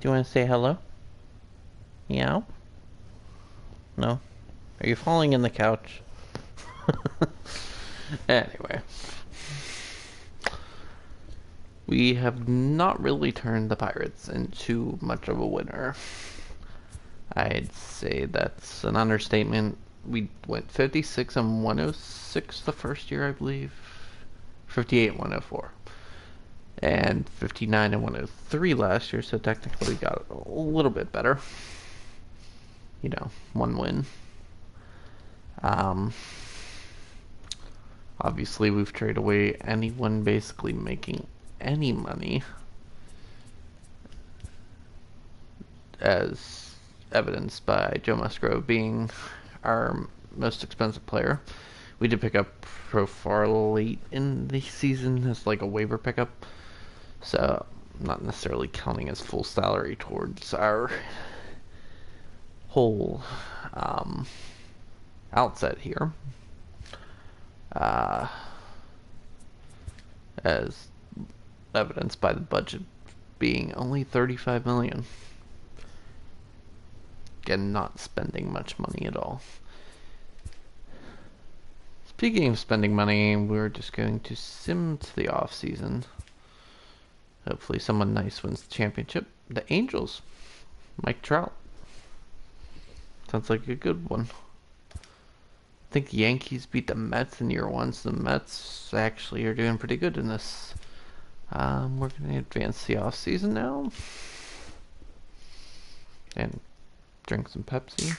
Do you want to say hello? Meow? No? Are you falling in the couch? Anyway, we have not really turned the Pirates into much of a winner. I'd say that's an understatement. We went 56 and 106 the first year, I believe. 58 and 104. And 59 and 103 last year, so technically got a little bit better. One win. Um, Obviously, we've traded away anyone basically making any money, as evidenced by Joe Musgrove being our most expensive player. We did pick up Profar late in the season as like a waiver pickup, so not necessarily counting his full salary towards our whole outset here. Uh, as evidenced by the budget being only 35 million. Again, not spending much money at all. Speaking of spending money, we're just going to sim to the off season. Hopefully someone nice wins the championship. The Angels. Mike Trout. Sounds like a good one. I think the Yankees beat the Mets in year one, so the Mets actually are doing pretty good in this. We're going to advance the off season now. And drink some Pepsi.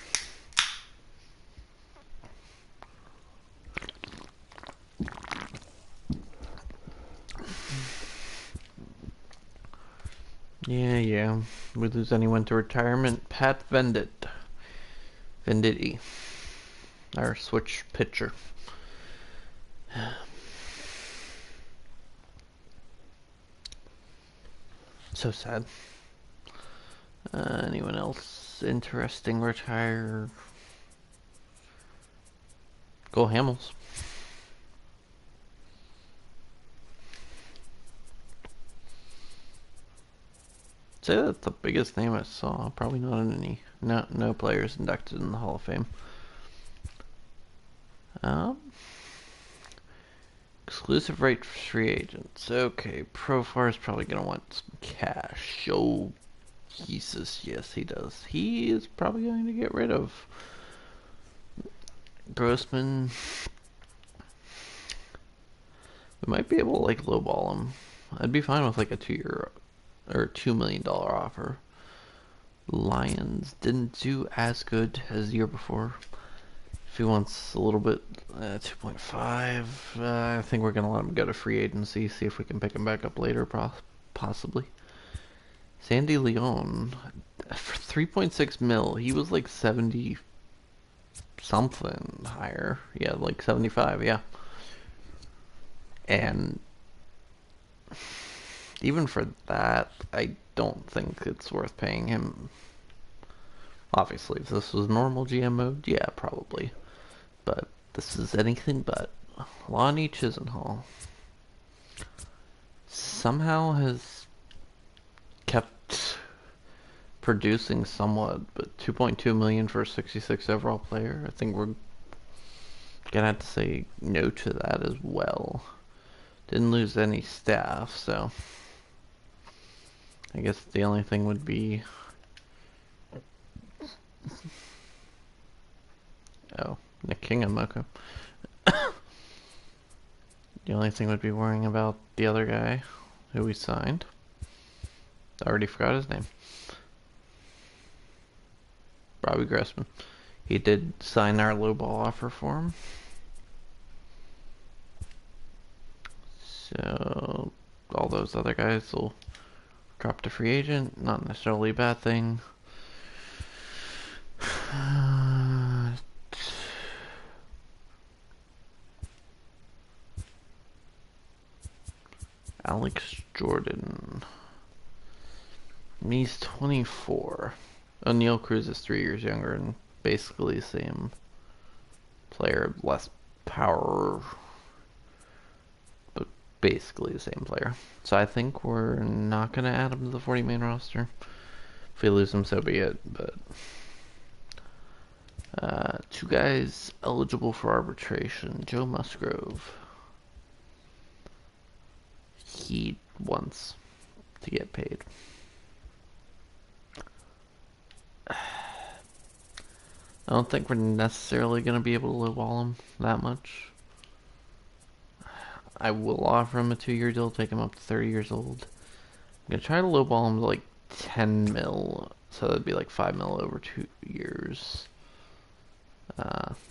Yeah. We lose anyone to retirement. Pat Venditti. Our switch pitcher. So sad. Anyone else interesting retire? Go Hamels. Say that's the biggest name I saw. Probably not in any. No players inducted in the Hall of Fame. Exclusive right free agents. Okay, Profar is probably gonna want some cash. Oh, Jesus, yes he does. He is probably going to get rid of Grossman. We might be able to like lowball him. I'd be fine with like a 2-year or $2 million offer. Lions didn't do as good as the year before. If he wants a little bit, 2.5, I think we're going to let him go to free agency, see if we can pick him back up later, possibly. Sandy Leon, for 3.6 mil, he was like 70 something higher. Yeah, like 75, yeah. And even for that, I don't think it's worth paying him. Obviously, if this was normal GM mode, yeah, probably. But this is anything but. Lonnie Chisenhall somehow has kept producing somewhat, but 2.2 million for a 66 overall player. I think we're gonna have to say no to that as well. Didn't lose any staff, so I guess the only thing would be Nick Kingamoko. The only thing would be worrying about the other guy who we signed. I already forgot his name. Robbie Grossman. He did sign our low ball offer for him. So all those other guys will drop to free agent. Not necessarily a bad thing. Alex Jordan. He's 24. O'Neal Cruz is 3 years younger and basically the same player, less power, but basically the same player. So I think we're not going to add him to the 40-man roster. If we lose him, so be it. But two guys eligible for arbitration. Joe Musgrove. He wants to get paid. I don't think we're necessarily going to be able to lowball him that much. I will offer him a 2-year deal, take him up to 30 years old. I'm going to try to lowball him to like 10 mil, so that'd be like 5 mil over 2 years.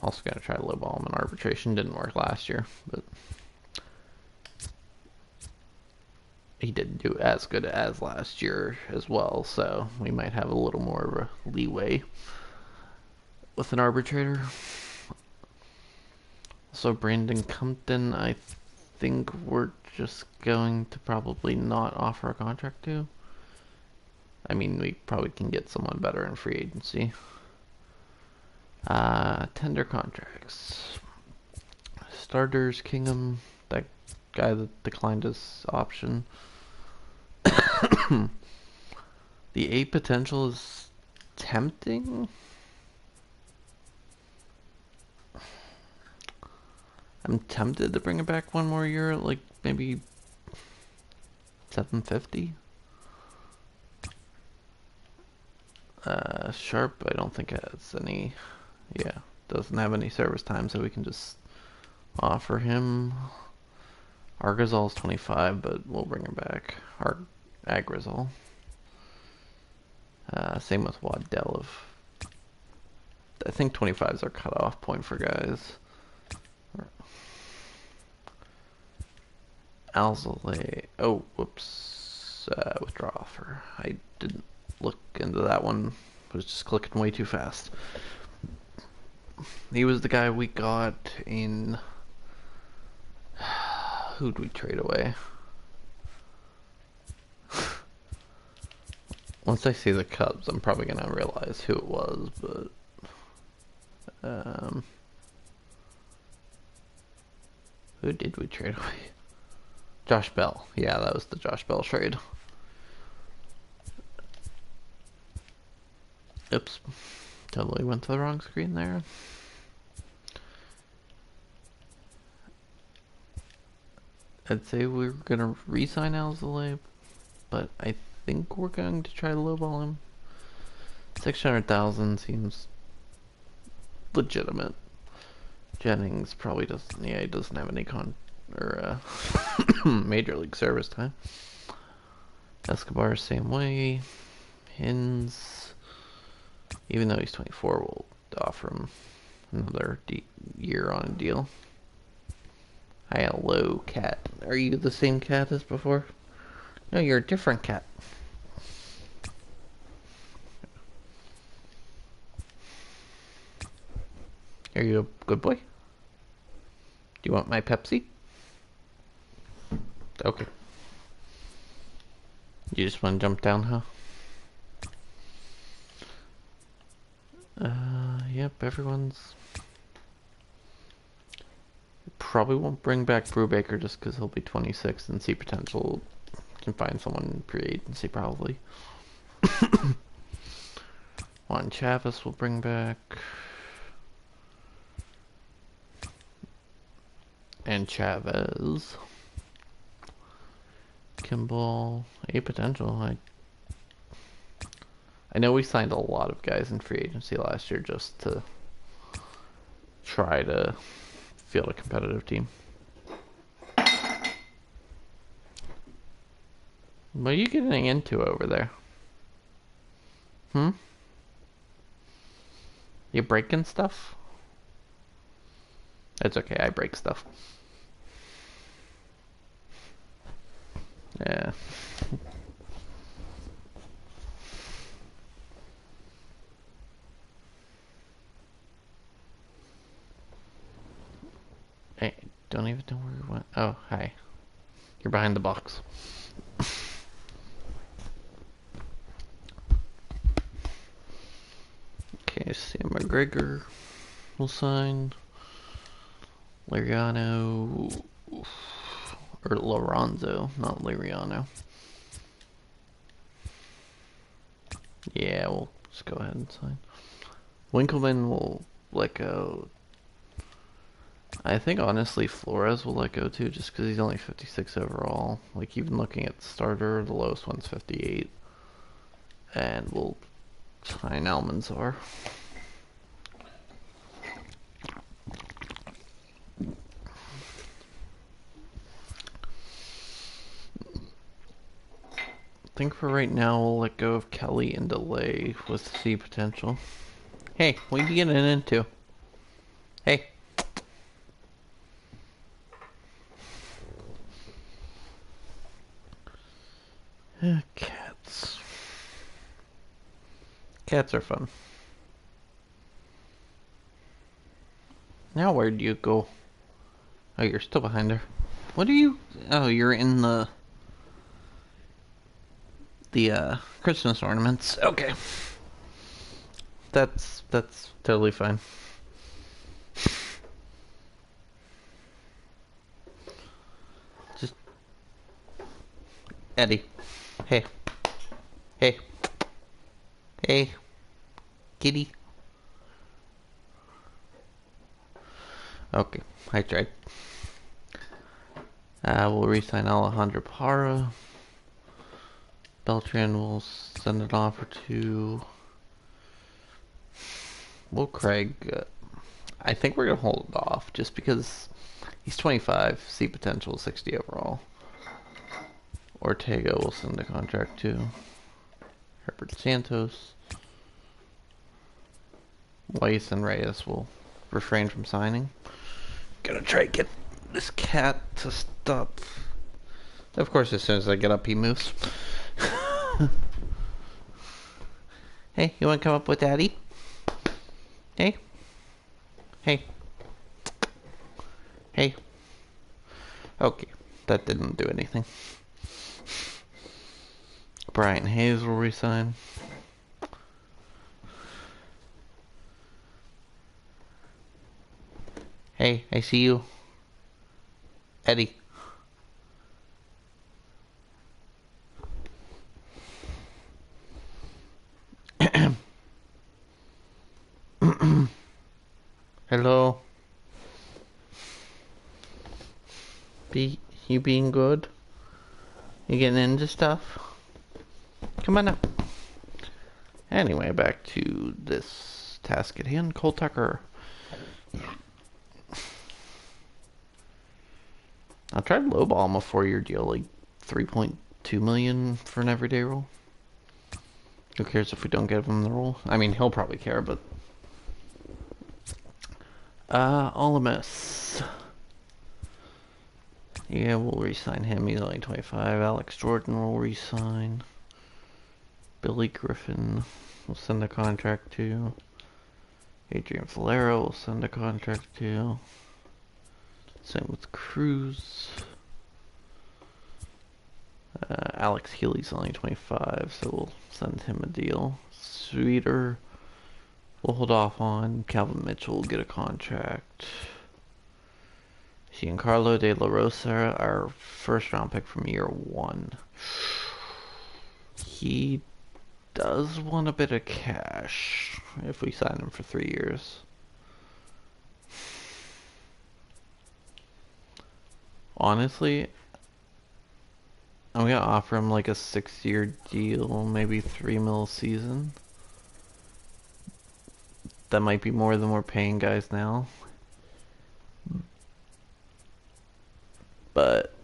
Also going to try to lowball him in arbitration. Didn't work last year, but he didn't do as good as last year as well, so we might have a little more of a leeway with an arbitrator. So Brandon Compton, I think we're just going to probably not offer a contract to. I mean, we probably can get someone better in free agency. Tender contracts. Starters, Kingham, that guy that declined his option. The A potential is tempting. I'm tempted to bring it back one more year, like maybe 750. Sharp, I don't think has any. Yeah, doesn't have any service time, so we can just offer him. Argazol's 25, but we'll bring him back. Agrazol. Same with Waddell. I think 25 is our cutoff point for guys. Alzole. Oh, whoops. Withdraw offer. I didn't look into that one. I was just clicking way too fast. He was the guy we got in... Who'd we trade away? Once I see the Cubs, I'm probably gonna realize who it was, but... Who did we trade away? Josh Bell. Yeah, that was the Josh Bell trade. Oops. Totally went to the wrong screen there. I'd say we're gonna re-sign Alzole, but I think we're going to try to lowball him. 600,000 seems legitimate. Jennings probably doesn't. Yeah, he doesn't have any major league service time. Escobar same way. Hins, even though he's 24, we'll offer him another year on a deal. Hello, cat. Are you the same cat as before? No, you're a different cat. Are you a good boy? Do you want my Pepsi? Okay. You just want to jump down, huh? Yep, everyone's... Probably won't bring back Brubaker just because he'll be 26 and see potential. Can find someone in pre-agency probably. Juan Chavis will bring back. And Chavez. Kimball. A potential. I know we signed a lot of guys in free agency last year just to try to field a competitive team. What are you getting into over there? You breaking stuff? It's okay, I break stuff. Yeah. Hey, don't even know where you went. Oh, hi. You're behind the box. Okay, Sam McGregor will sign. Liriano, or Lorenzo, not Liriano. Yeah, we'll just go ahead and sign. Winkleman will let go. I think honestly Flores will let go too, just because he's only 56 overall. Like even looking at the starter, the lowest one's 58. And we'll sign Almanzar. I think for right now we'll let go of Kelly and delay with C potential. Hey, what are you getting into? Hey. Cats. Cats are fun. Now where do you go? Oh, you're still behind her. What are you? Oh, you're in the Christmas ornaments. Okay. That's totally fine. Just Eddie. Hey. Hey. Hey. Kitty. Okay, I tried. We'll re-sign Alejandro Parra. Beltran will send an offer to Will Craig. I think we're gonna hold it off just because he's 25, C potential 60 overall. Ortega will send a contract to Herbert Santos. Weiss and Reyes will refrain from signing. Gonna try to get this cat to stop. Of course, as soon as I get up, he moves. Hey, you wanna come up with Daddy? Hey? Hey? Hey? Okay, that didn't do anything. Brian Hayes will resign. Hey, I see you. Eddie. Hello. You being good? You getting into stuff? Come on up. Anyway, back to this task at hand. Cole Tucker. I tried lowball him a 4-year deal, like $3.2 million for an everyday role. Who cares if we don't give him the role? I mean, he'll probably care, but all a miss. Yeah, we'll re-sign him. He's only 25. Alex Jordan will re-sign. Billy Griffin will send a contract to. Adrian Valero will send a contract to. Same with Cruz. Alex Healy's only 25, so we'll send him a deal. Sweeter, we'll hold off on. Calvin Mitchell will get a contract. Giancarlo De La Rosa, our first round pick from year 1. He does want a bit of cash if we sign him for 3 years. Honestly, I'm gonna offer him like a 6-year deal, maybe 3 mil a season. That might be more than we're paying guys now. But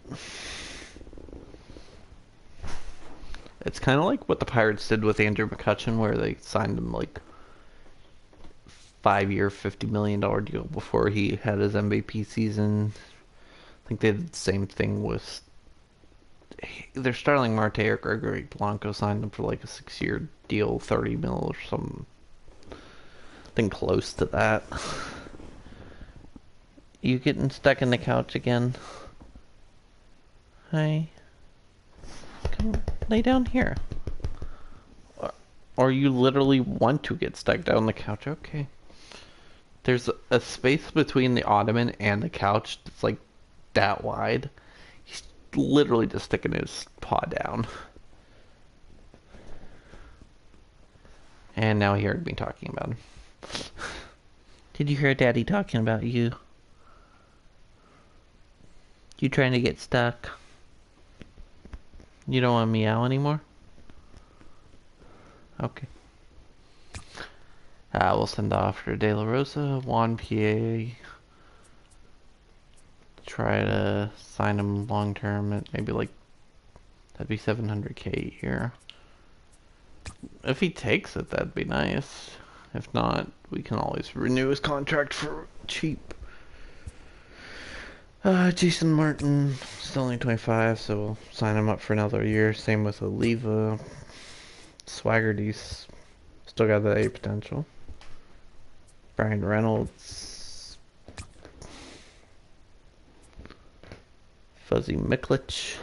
it's kind of like what the Pirates did with Andrew McCutchen, where they signed him like 5-year, $50 million deal before he had his MVP season. I think they did the same thing with either Starling Marte or Gregory Blanco. Signed him for like a 6-year deal, 30 mil or something close to that. You getting stuck in the couch again? Hi. Come lay down here. Or you literally want to get stuck down the couch. Okay. There's a space between the ottoman and the couch that's like that wide. He's literally just sticking his paw down. And now he heard me talking about him. Did you hear Daddy talking about you? You trying to get stuck? You don't want to meow anymore? Okay. We'll send off for De La Rosa, Juan PA. Try to sign him long term at maybe like, that'd be 700K a year. If he takes it, that'd be nice. If not, we can always renew his contract for cheap. Jason Martin, still only 25, so we'll sign him up for another year. Same with Oliva. Swaggerty's still got that A potential. Brian Reynolds. Fuzzy Miklich.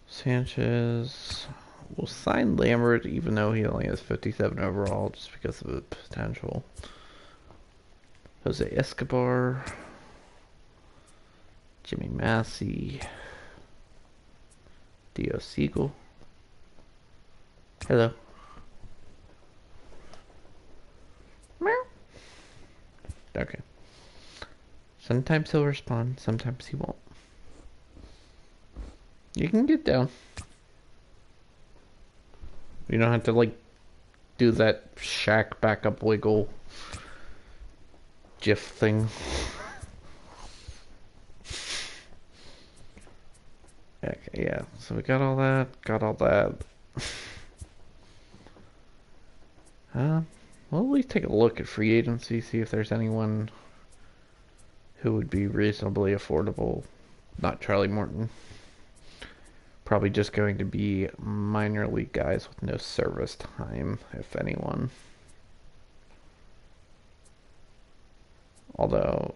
Sanchez. We'll sign Lambert even though he only has 57 overall just because of the potential. Jose Escobar. Jimmy Massey. Dio Siegel. Hello. Meow. Okay. Sometimes he'll respond, sometimes he won't. You can get down. You don't have to, like, do that Shaq backup wiggle GIF thing. Okay, yeah, so we got all that. We'll at least take a look at free agency, see if there's anyone who would be reasonably affordable. Not Charlie Morton. Probably just going to be minor league guys with no service time, if anyone. Although,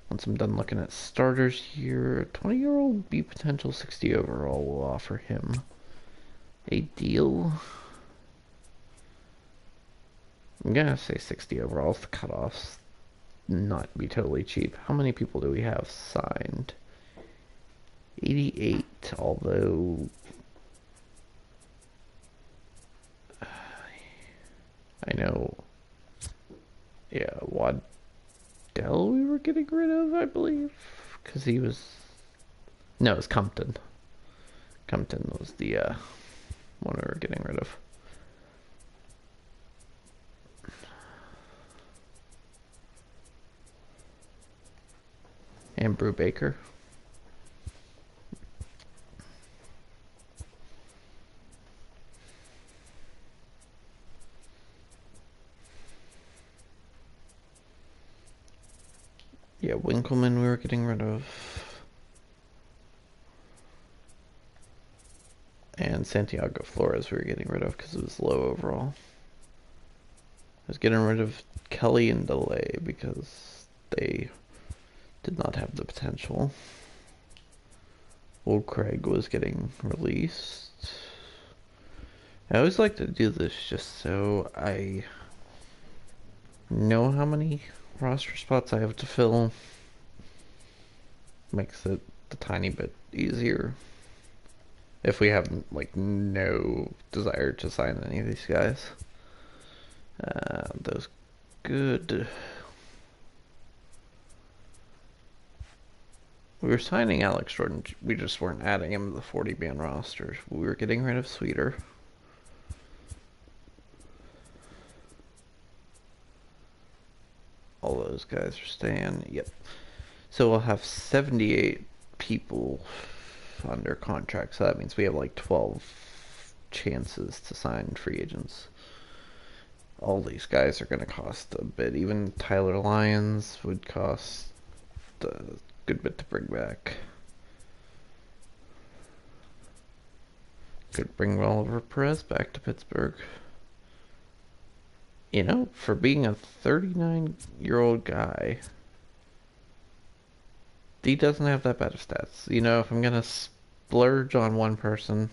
once I'm done looking at starters here, 20-year-old B potential 60 overall will offer him a deal. I'm gonna say 60 overall if the cutoffs not be totally cheap. How many people do we have signed? 88, although I know, yeah, Waddell we were getting rid of, I believe, because he was, no, it was Compton. Compton was the one we were getting rid of. And Brew Baker. Yeah, Winkleman we were getting rid of. And Santiago Flores we were getting rid of because it was low overall. I was getting rid of Kelly and DeLay because they did not have the potential. Old Craig was getting released. I always like to do this just so I know how many roster spots I have to fill. Makes it a tiny bit easier if we have like no desire to sign any of these guys. Those good. We were signing Alex Jordan, we just weren't adding him to the 40-man roster. We were getting rid of Sweeter. All those guys are staying. Yep. So we'll have 78 people under contract. So that means we have like 12 chances to sign free agents. All these guys are going to cost a bit. Even Tyler Lyons would cost a good bit to bring back. Could bring Oliver Perez back to Pittsburgh. You know, for being a 39-year-old guy, he doesn't have that bad of stats. You know, if I'm gonna splurge on one person,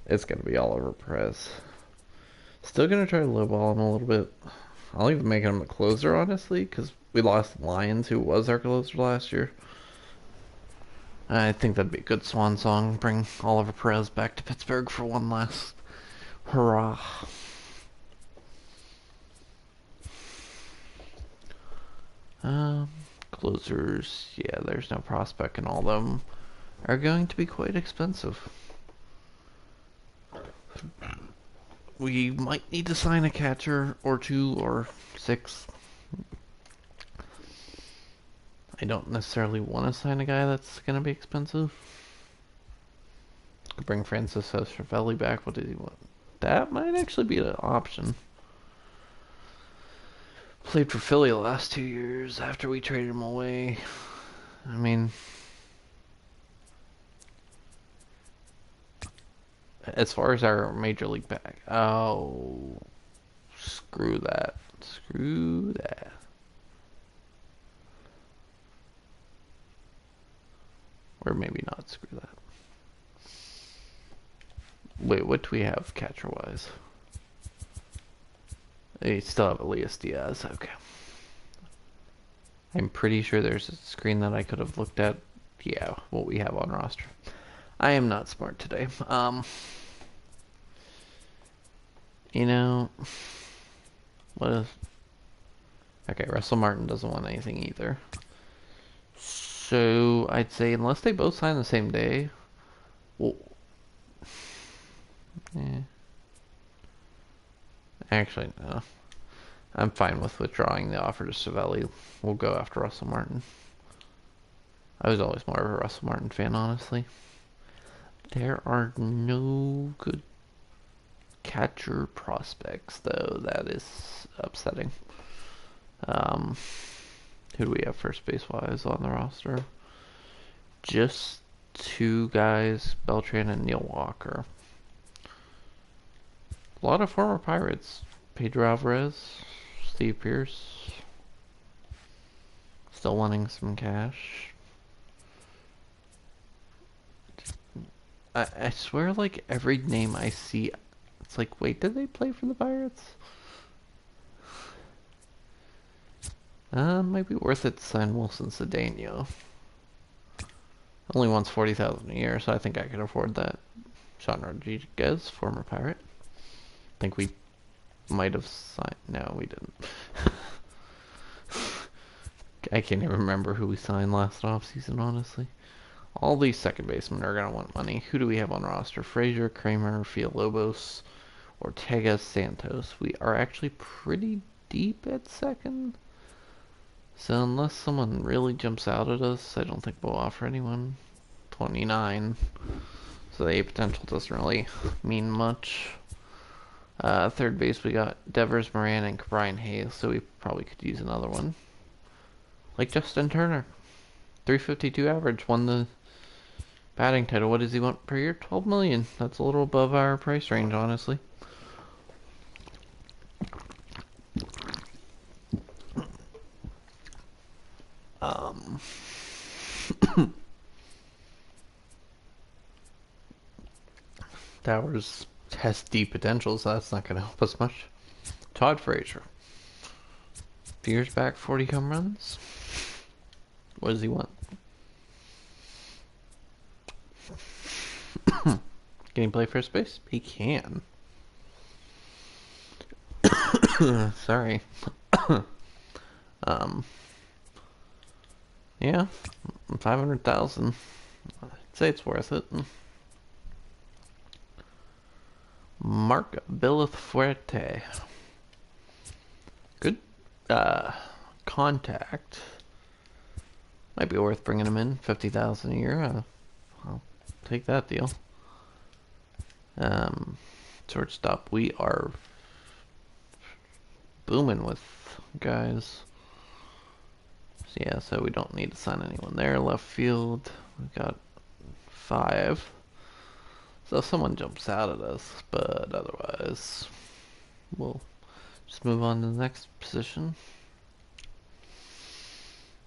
it's gonna be Oliver Perez. Still gonna try to lowball him a little bit. I'll even make him a closer, honestly, because we lost Lyons, who was our closer last year. I think that'd be a good swan song. Bring Oliver Perez back to Pittsburgh for one last hurrah. Um, Closers, yeah, there's no prospect, and all of them are going to be quite expensive. We might need to sign a catcher or two or six. I don't necessarily want to sign a guy that's going to be expensive. Could bring Francisco Cervelli back. What did he want? That might actually be an option. Played for Philly the last 2 years after we traded him away. I mean, as far as our major league back, oh, screw that. Screw that. Or maybe not screw that. Wait, what do we have catcher-wise? They still have Elias Diaz. Okay. I'm pretty sure there's a screen that I could have looked at. Yeah, what we have on roster. I am not smart today. You know, what is... Okay, Russell Martin doesn't want anything either. So, I'd say unless they both sign the same day, well... Yeah. Actually, no. I'm fine with withdrawing the offer to Cervelli. We'll go after Russell Martin. I was always more of a Russell Martin fan, honestly. There are no good catcher prospects, though. That is upsetting. Who do we have first base-wise on the roster? Just two guys, Beltran and Neil Walker. A lot of former Pirates. Pedro Alvarez, Steve Pearce. Still wanting some cash. I swear, like, every name I see, it's like, wait, did they play for the Pirates? Might be worth it to sign Wilson Cedeno. Only wants $40,000 a year, so I think I could afford that. Sean Rodriguez, former Pirate. I think we might have signed. No, we didn't. I can't even remember who we signed last offseason, honestly. All these second basemen are going to want money. Who do we have on roster? Frazier, Kramer, Villalobos, Ortega, Santos. We are actually pretty deep at second. So unless someone really jumps out at us, I don't think we'll offer anyone. 29. So the A potential doesn't really mean much. Third base, we got Devers, Moran, and Brian Hayes, so we probably could use another one. Like Justin Turner. 352 average, won the batting title. What does he want per year? $12 million. That's a little above our price range, honestly. Towers has deep potential, so that's not going to help us much. Todd Frazier. A few years back, 40 home runs. What does he want? Can he play first base? He can. Sorry. Yeah, 500,000. I'd say it's worth it. Mark Villafuerte. Good contact. Might be worth bringing him in. 50,000 a year. I'll take that deal. Shortstop. We are booming with guys. So yeah, so we don't need to sign anyone there. Left field. We got 5. So if someone jumps out at us, but otherwise, we'll just move on to the next position.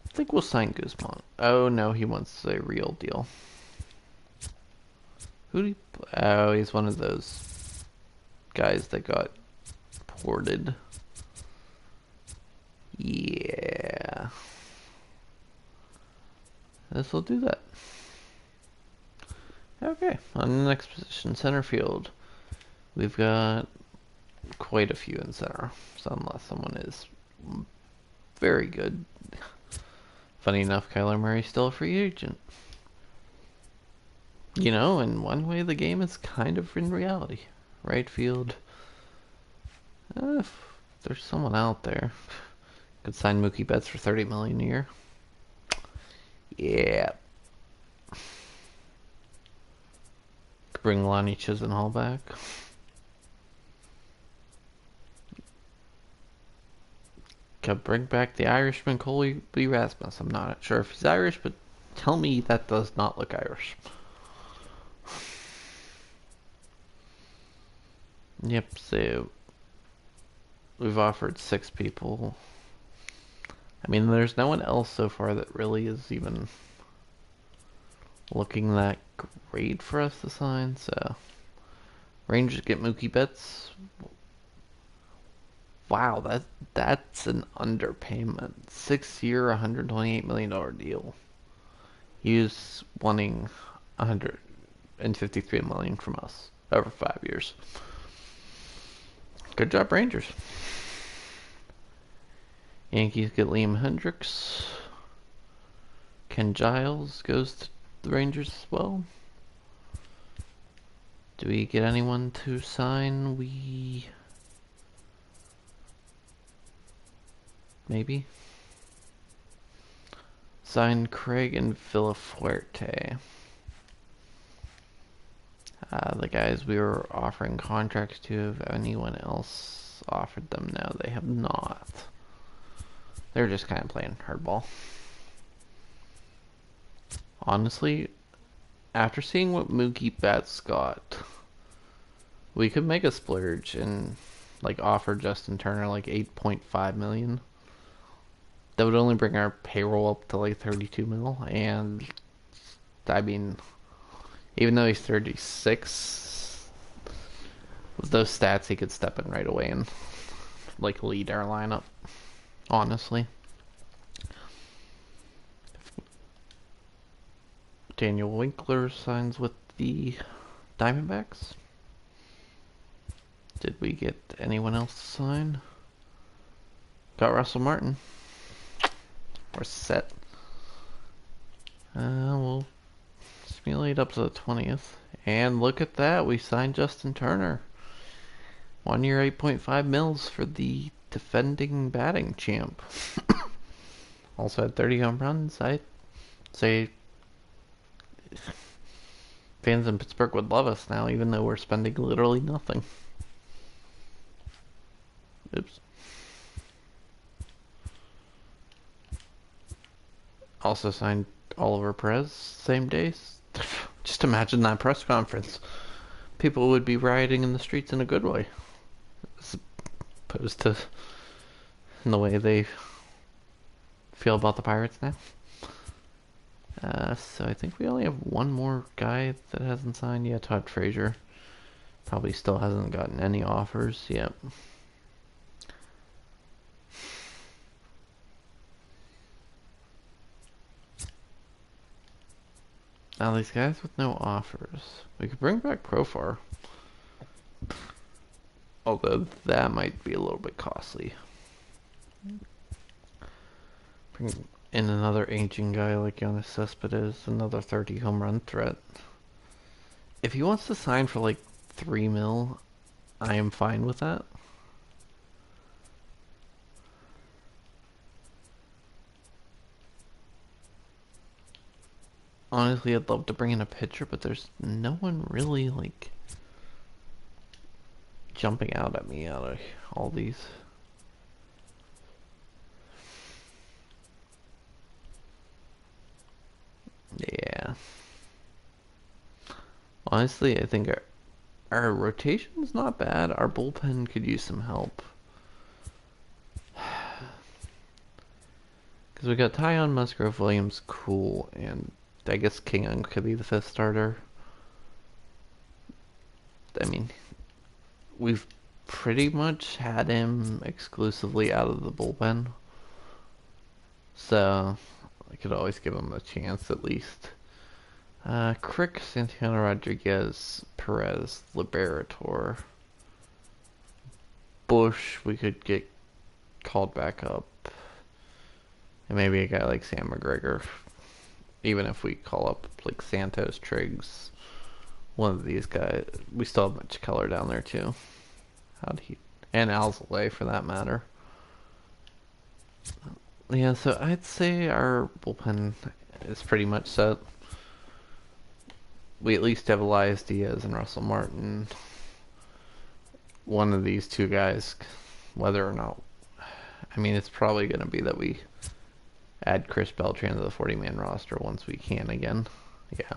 I think we'll sign Guzman. Oh no, he wants a real deal. Who do you... Oh, he's one of those guys that got ported. Yeah. This will do that. Okay, on the next position, center field. We've got quite a few in center, so unless someone is very good. Funny enough, Kyler Murray's still a free agent. You know, in one way, the game is kind of in reality. Right field. If there's someone out there, could sign Mookie Betts for $30 million a year. Yeah. Could bring Lonnie Chisenhall back. Could bring back the Irishman Colby Rasmus. I'm not sure if he's Irish, but tell me that does not look Irish. Yep, so we've offered 6 people. I mean, there's no one else so far that really is even looking that great for us to sign, so Rangers get Mookie Betts. Wow, that's an underpayment. 6-year, $128 million deal. He's wanting $153 million from us over 5 years. Good job, Rangers. Yankees get Liam Hendricks. Ken Giles goes to the Rangers as well. Do we get anyone to sign? Maybe sign Craig and Villafuerte. The guys we were offering contracts to, have anyone else offered them? No, they have not. They're just kind of playing hardball. Honestly, after seeing what Mookie Betts got, we could make a splurge and like offer Justin Turner like $8.5 million. That would only bring our payroll up to like 32 mil, and I mean, even though he's 36, with those stats, he could step in right away and like lead our lineup. Honestly, Daniel Winkler signs with the Diamondbacks. Did we get anyone else to sign? Got Russell Martin. We're set. We'll simulate up to the 20th. And look at that, we signed Justin Turner. 1 year, 8.5 mils for the defending batting champ. Also had 30 home runs. I'd say fans in Pittsburgh would love us now, even though we're spending literally nothing. Oops. Also signed Oliver Perez same day. Just imagine that press conference. People would be rioting in the streets in a good way, as opposed to in the way they feel about the Pirates now. So I think we only have one more guy that hasn't signed yet. Todd Frazier probably still hasn't gotten any offers yet. Now these guys with no offers, we could bring back Profar, although that might be a little bit costly. Bring in another aging guy like Yoenis Cespedes, another 30 home run threat. If he wants to sign for like 3 mil, I am fine with that. Honestly, I'd love to bring in a pitcher, but there's no one really like jumping out at me out of all these. Yeah. Honestly, I think our rotation's not bad. Our bullpen could use some help. Because we got Tyon, Musgrove, Williams, Cool, and I guess Kingan could be the 5th starter. I mean, we've pretty much had him exclusively out of the bullpen. So, I could always give him a chance at least. Crick, Santana, Rodriguez, Perez, Liberator, Bush. We could get called back up, and maybe a guy like Sam McGregor. Even if we call up like Santos, Triggs, one of these guys, we still have much color down there too. How'd he? And Alzolay for that matter. Yeah, so I'd say our bullpen is pretty much set. We at least have Elias Diaz and Russell Martin. One of these two guys, whether or not, I mean, it's probably going to be that we add Chris Beltran to the 40-man roster once we can again. Yeah.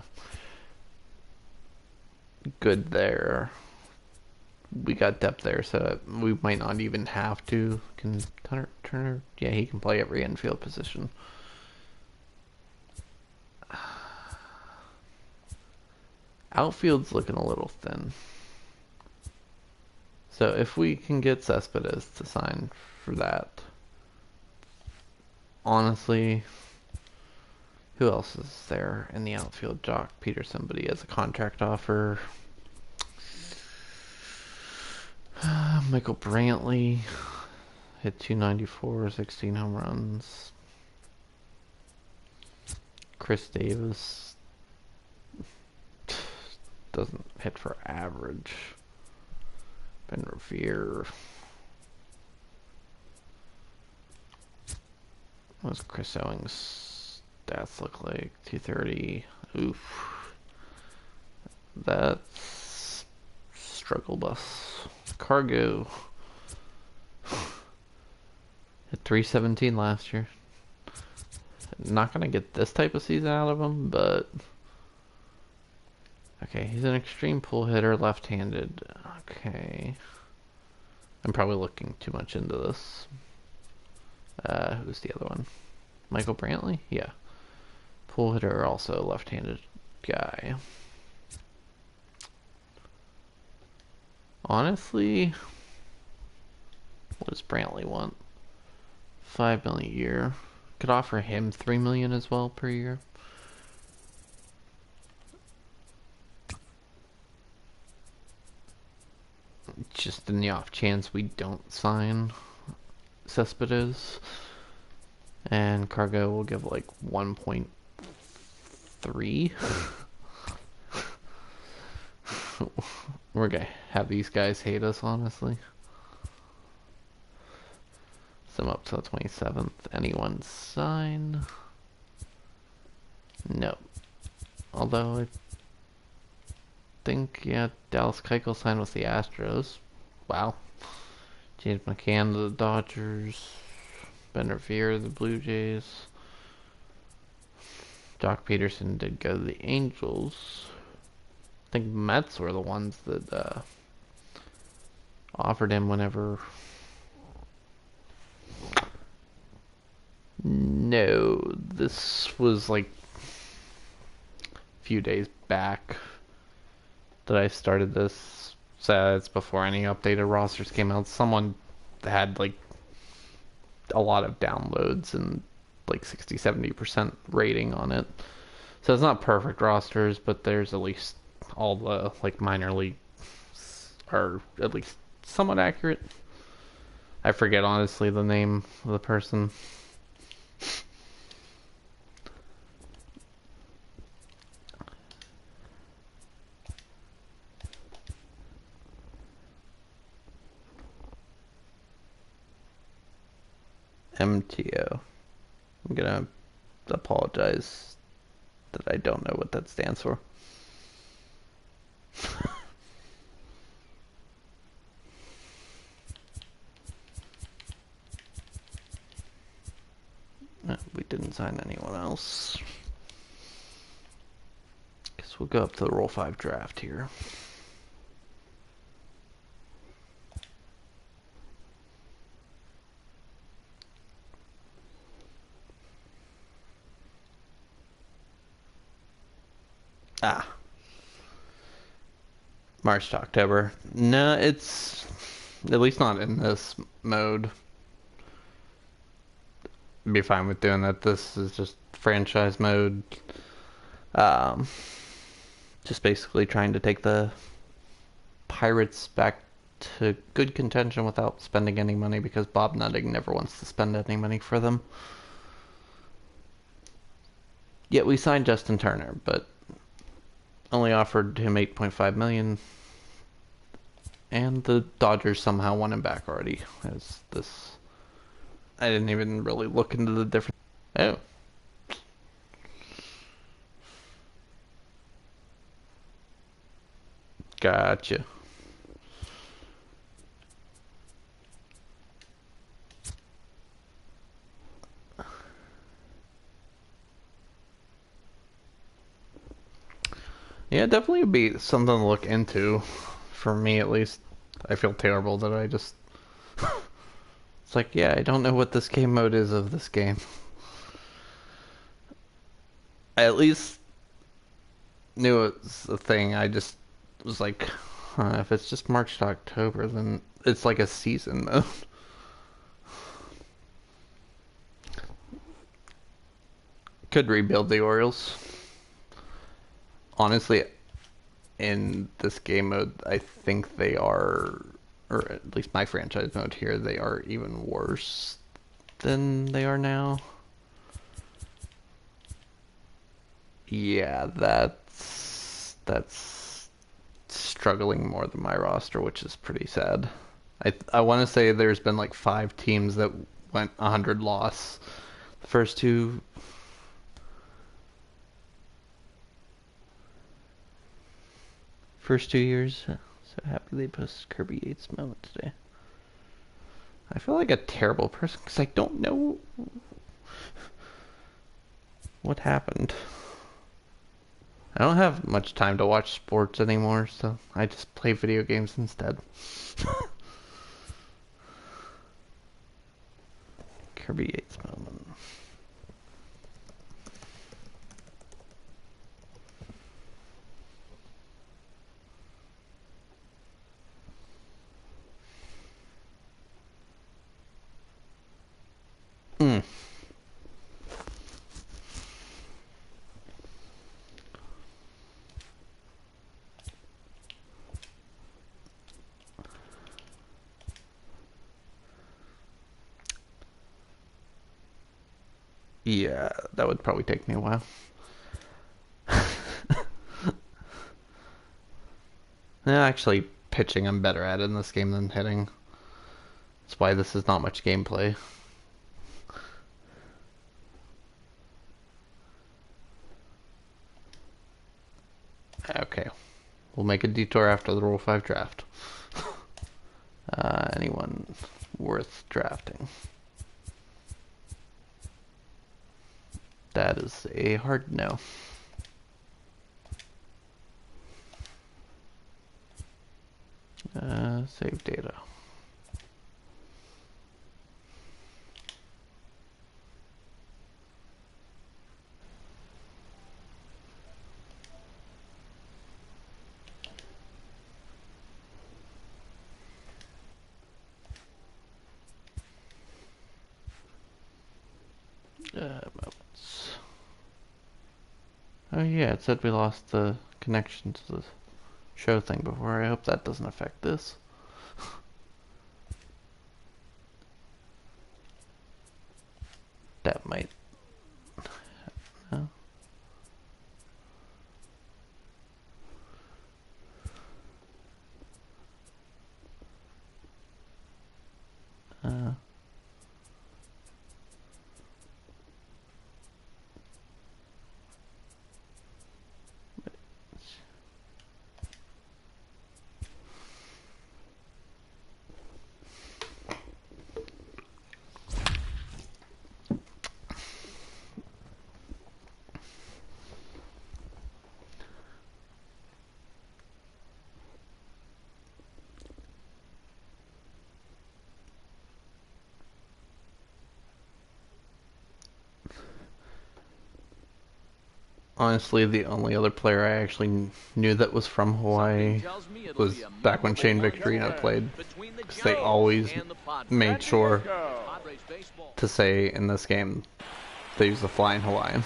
Good there. We got depth there, so we might not even have to. Can Turner? Yeah, he can play every infield position. Outfield's looking a little thin. So if we can get Cespedes to sign for that, honestly, who else is there in the outfield? Jock Peterson, but he has a contract offer. Michael Brantley hit 294, 16 home runs. Chris Davis doesn't hit for average. Ben Revere. What does Chris Owings' stats look like? 230. Oof. That's struggle bus. Cargo. Hit 317 last year. Not gonna get this type of season out of him, but okay, he's an extreme pull hitter, left-handed. Okay. I'm probably looking too much into this. Who's the other one? Michael Brantley? Yeah. Pull hitter, also left-handed guy. Honestly, what does Brantley want? $5 million a year. Could offer him $3 million as well per year. Just in the off chance we don't sign Cespedes. And Cargo will give like 1.3. We're gonna have these guys hate us, honestly. Sum up to the 27th. Anyone sign? No. Although I think, yeah, Dallas Keuchel signed with the Astros. Wow. James McCann to the Dodgers. Ben Revere to the Blue Jays. Jock Peterson did go to the Angels. I think Mets were the ones that offered him whenever. No, this was like a few days back that I started this. So it's before any updated rosters came out. Someone had like a lot of downloads and like 60-70% rating on it. So it's not perfect rosters, but there's at least all the like minor leagues are at least somewhat accurate. I forget honestly the name of the person. MTO. I'm gonna apologize that I don't know what that stands for. We didn't sign anyone else. Guess we'll go up to the Roll 5 draft here. March to October. No, it's at least not in this mode. Be fine with doing that. This is just franchise mode. Um, just basically trying to take the Pirates back to good contention without spending any money because Bob Nutting never wants to spend any money for them. Yet we signed Justin Turner, but only offered him $8.5 million, and the Dodgers somehow won him back already. As this, I didn't even really look into the difference. Oh, gotcha. Yeah, definitely would be something to look into, for me at least. I feel terrible that I just... It's like, yeah, I don't know what this game mode is of this game. I at least knew it was a thing. I just was like, huh, if it's just March to October, then it's like a season mode. Could rebuild the Orioles. Honestly, in this game mode, I think they are, or at least my franchise mode here, they are even worse than they are now. Yeah, that's struggling more than my roster, which is pretty sad. I want to say there's been like 5 teams that went 100 loss. The first two years. So happy they posted Kirby Yates moment today. I feel like a terrible person because I don't know what happened. I don't have much time to watch sports anymore, so I just play video games instead. Kirby Yates moment. Mm. Yeah, that would probably take me a while. Yeah, actually, pitching I'm better at in this game than hitting. That's why this is not much gameplay. Okay, we'll make a detour after the Rule 5 draft. Anyone worth drafting? That is a hard no. Save data. Moments. Oh yeah, it said we lost the connection to the show thing before. I hope that doesn't affect this. That might. No. Uh, Honestly, the only other player I actually knew that was from Hawaii was back when Shane Victorino played, because they always made sure to say in this game they use the flying Hawaiian.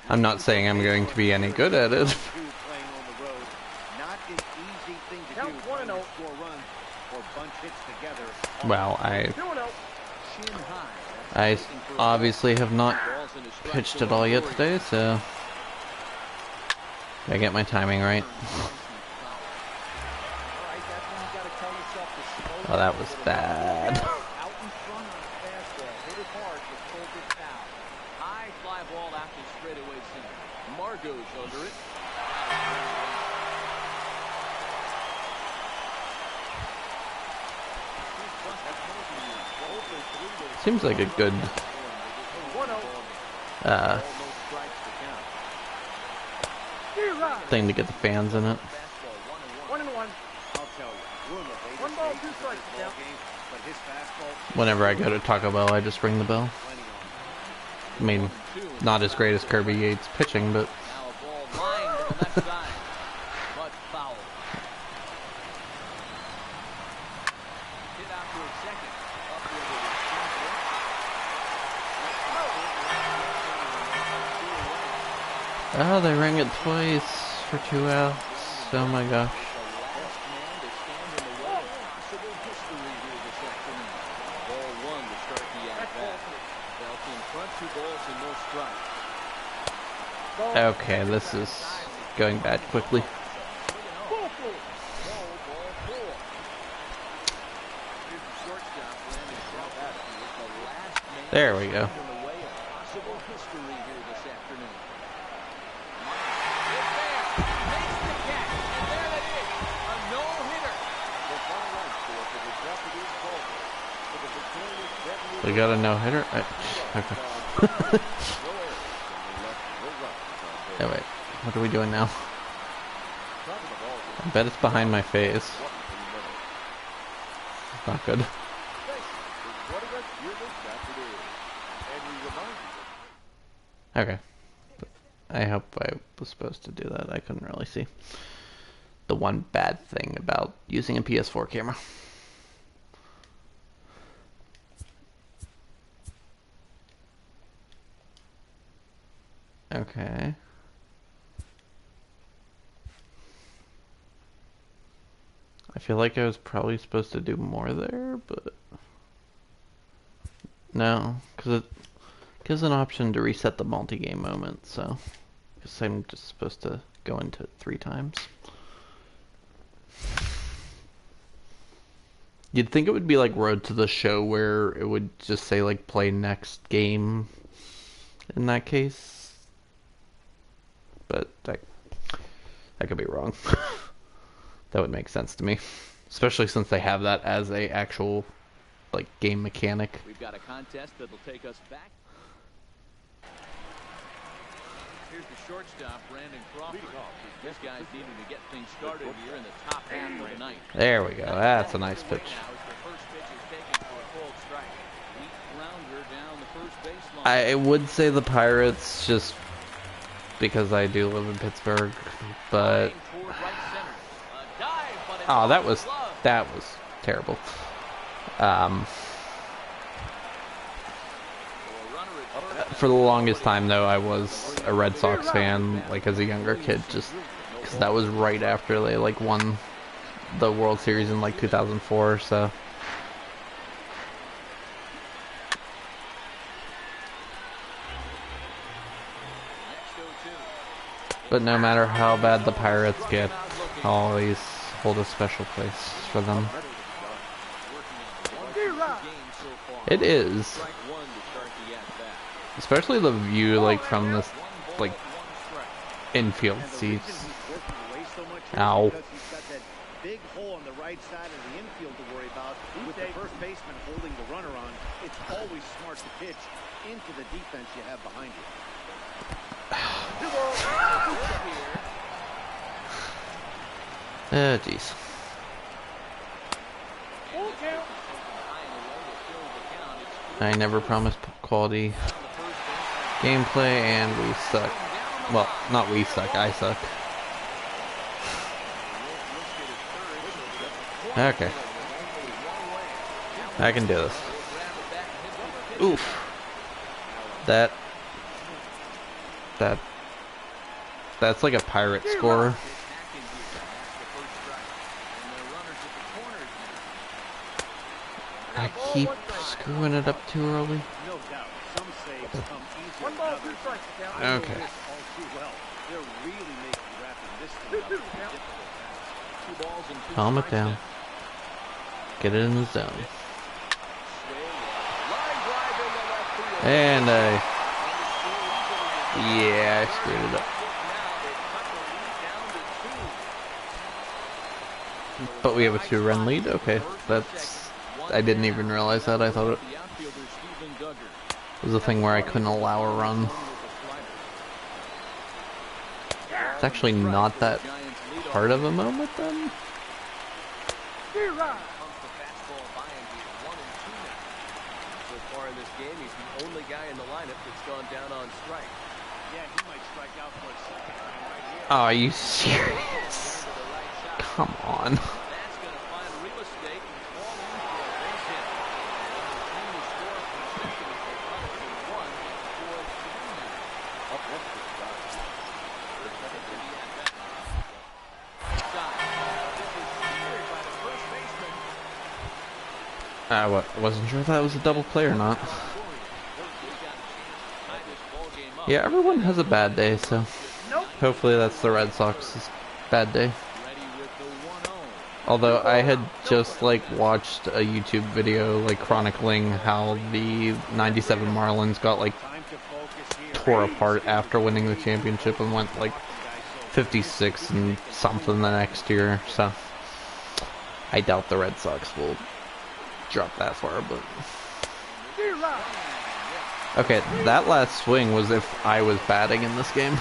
I'm not saying I'm going to be any good at it. Well, I obviously have not pitched at all yet today, so I get my timing right. Oh, that was bad. Seems like a good thing to get the fans in it. 1-1. Whenever I go to Taco Bell, I just ring the bell. I mean, not as great as Kirby Yates pitching, but oh, they rang it twice for 2 outs. Oh my gosh. Okay, this is going bad quickly. There we go. We got a no-hitter? Okay. Oh wait, what are we doing now? I bet it's behind my face. Not good. Okay. I hope I was supposed to do that. I couldn't really see. The one bad thing about using a PS4 camera. Okay. I feel like I was probably supposed to do more there, but no, because it gives an option to reset the multi-game moment, so I guess I'm just supposed to go into it 3 times. You'd think it would be like Road to the Show, where it would just say like play next game in that case, but I could be wrong. That would make sense to me, especially since they have that as a actual like game mechanic. We've got a contest that'll take us back. Here's the shortstop, Brandon Crawford. This guy's needing to get things started here in the top half of the ninth. There we go. That's a nice pitch. I would say the Pirates, just because I do live in Pittsburgh, but oh, that was terrible. For the longest time, though, I was a Red Sox fan, like as a younger kid, just because that was right after they like won the World Series in like 2004. So. But no matter how bad the Pirates get, I'll always hold a special place for them. It is. Especially the view, like, from this, like, infield seats. Ow. Big hole on the right side of the infield to worry about. With the first baseman holding the runner on, it's always smart to pitch into the defense you have behind you. Oh, jeez. I never promised quality gameplay, and we suck. Well, not we suck, I suck. Okay. I can do this. Oof. That That that's like a pirate score. I keep screwing it up too early. No doubt. Some saves come easier than others. Okay. All too well. They're really making wrapping this thing up a difficult task. 2 balls and 2 Calm it strikes down. now. Get it in the zone. Line drive into left field. And yeah, I screwed it up. But we have a 2-run lead? Okay, that's... I didn't even realize that. I thought it was a thing where I couldn't allow a run. It's actually not that hard of a moment then. So far in this game, he's the only guy in the lineup that's gone down on strike. Yeah, he might strike out for a second time right here. Oh, are you serious? Come on. That's going to find real estate and fall in for a base hit. The team will score consecutively for 1 for 3 now. Up next to the guy. I wasn't sure if that was a double play or not. Yeah, everyone has a bad day, so hopefully that's the Red Sox's bad day. Although I had just like watched a YouTube video like chronicling how the '97 Marlins got like tore apart after winning the championship and went like 56 and something the next year, so I doubt the Red Sox will drop that far, but okay, that last swing was if I was batting in this game.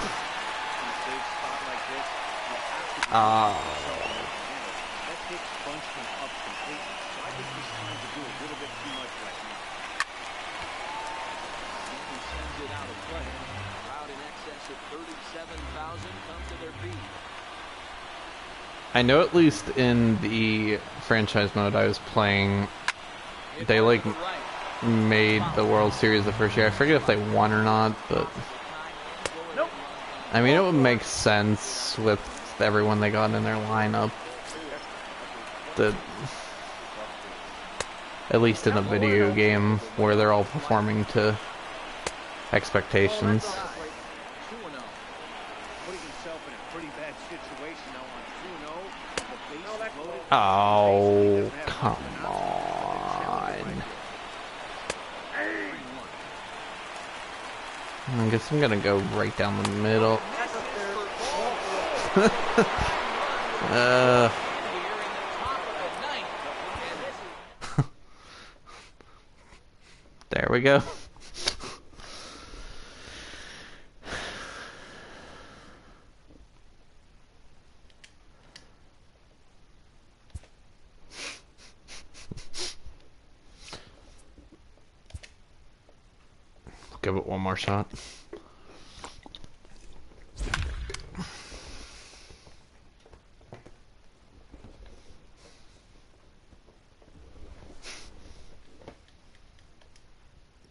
I know at least in the franchise mode I was playing, they like made the World Series the first year. I forget if they won or not, but I mean it would make sense with everyone they got in their lineup. That at least in a video game where they're all performing to expectations. Oh, come on. I guess I'm gonna go right down the middle. There we go. Give it one more shot.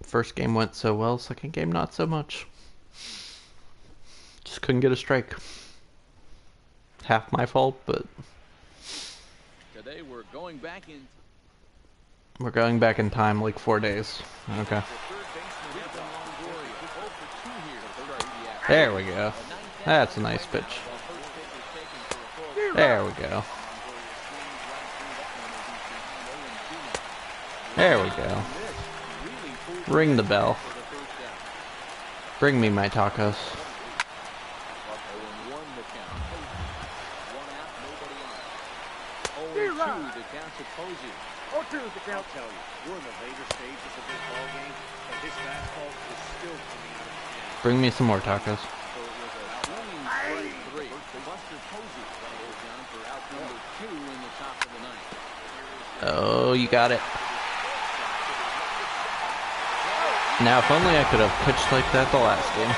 First game went so well, second game not so much. Just couldn't get a strike. Half my fault, but Today we're going back in. We're going back in time like 4 days. Okay. There we go. That's a nice pitch. There we go. There we go. Ring the bell. Bring me my tacos. I'll tell you, we're in the later stages of this ball game, and his fastball is still coming out of his hand. Bring me some more tacos. Oh, you got it. Now, if only I could have pitched like that the last game.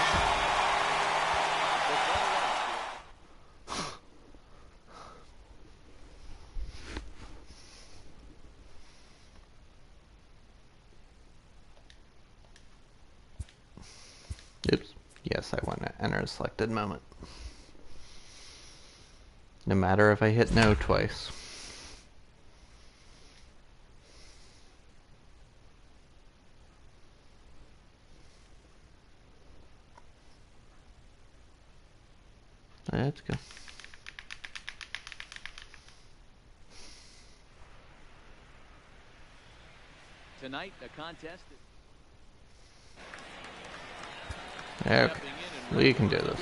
Oops. Yep. Yes, I want to enter a selected moment. No matter if I hit no twice. Let's go. Tonight, the contest. Okay, we can do this.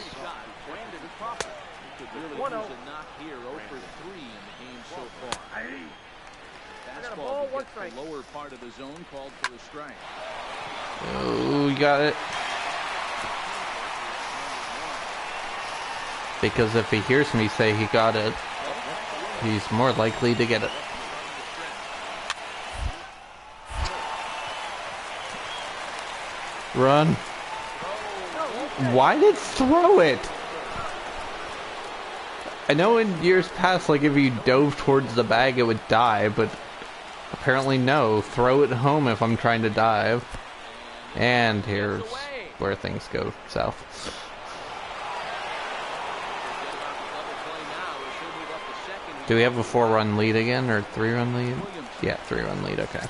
Could really use a knock here. 0 for 3 in the game so far. Fastball that hits the lower part of the zone, called for a strike. Oh, you got it. Because if he hears me say he got it, he's more likely to get it. Run. Why did it throw it? I know in years past, like, if you dove towards the bag, it would die, but apparently no. Throw it home if I'm trying to dive. And here's where things go south. Do we have a 4-run lead again, or 3-run lead? Yeah, 3-run lead, okay.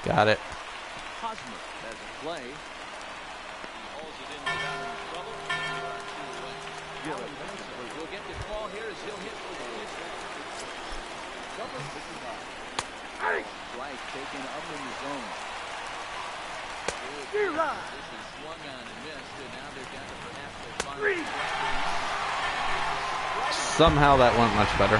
Got it. Taken up in the zone. This is swung on and missed, and now they're down to perhaps their final. Somehow that went much better.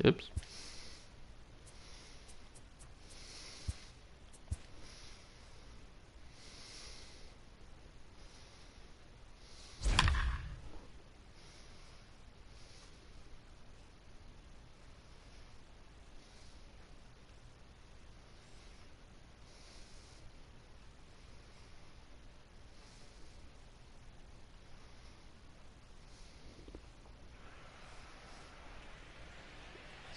Oops.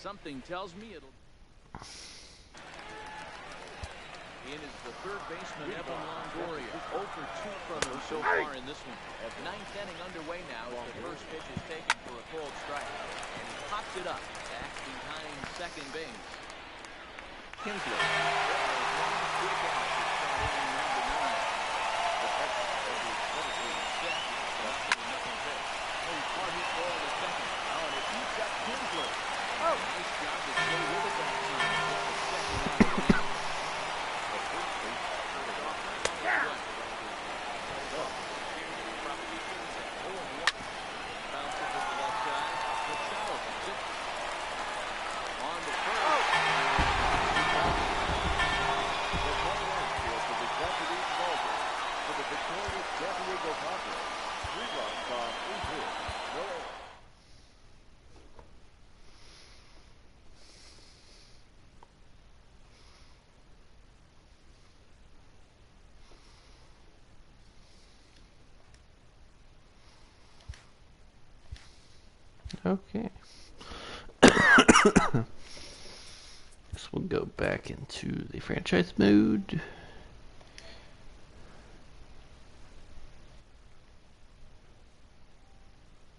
Something tells me it'll. In is the third baseman, Evan Longoria. 0 for 2 from him so far in this one. Ninth inning underway now. The first pitch is taken for a cold strike. And he pops it up back behind second base. Kinsler. Oh, nice job to stay with it that time. On the first. For the victorious San Diego Padres, 3 runs on 3 hits, no errors. Okay. So we'll go back into the franchise mode.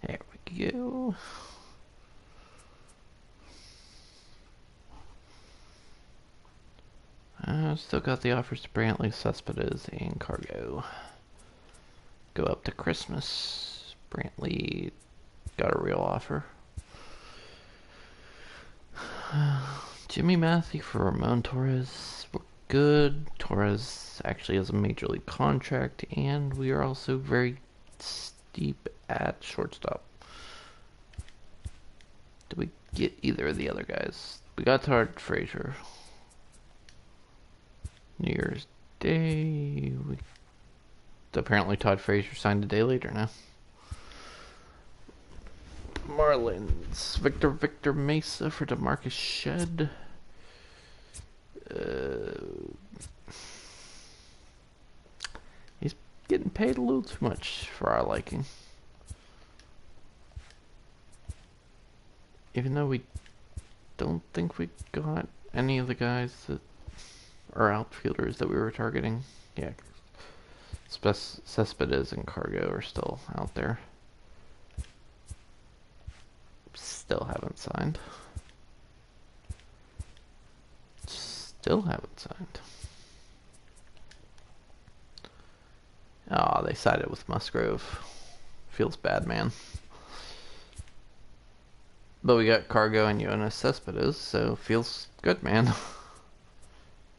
There we go. Still got the offers to Brantley, Cespedes, and Cargo. Go up to Christmas. Brantley got a real offer. Jimmy Matthew for Ramon Torres. We're good. Torres actually has a major league contract, and we are also very steep at shortstop. Did we get either of the other guys? We got Todd Frazier. New Year's Day. Apparently Todd Frazier signed a day later now. Marlins. Victor Mesa for DeMarcus Shed. paid a little too much for our liking. Even though we don't think we got any of the guys that are outfielders that we were targeting. Yeah, Cespedes and Cargo are still out there. Still haven't signed. Still haven't signed. Oh, they sided with Musgrove. Feels bad, man. But we got Cargo and Jonas Cespedes, so feels good, man.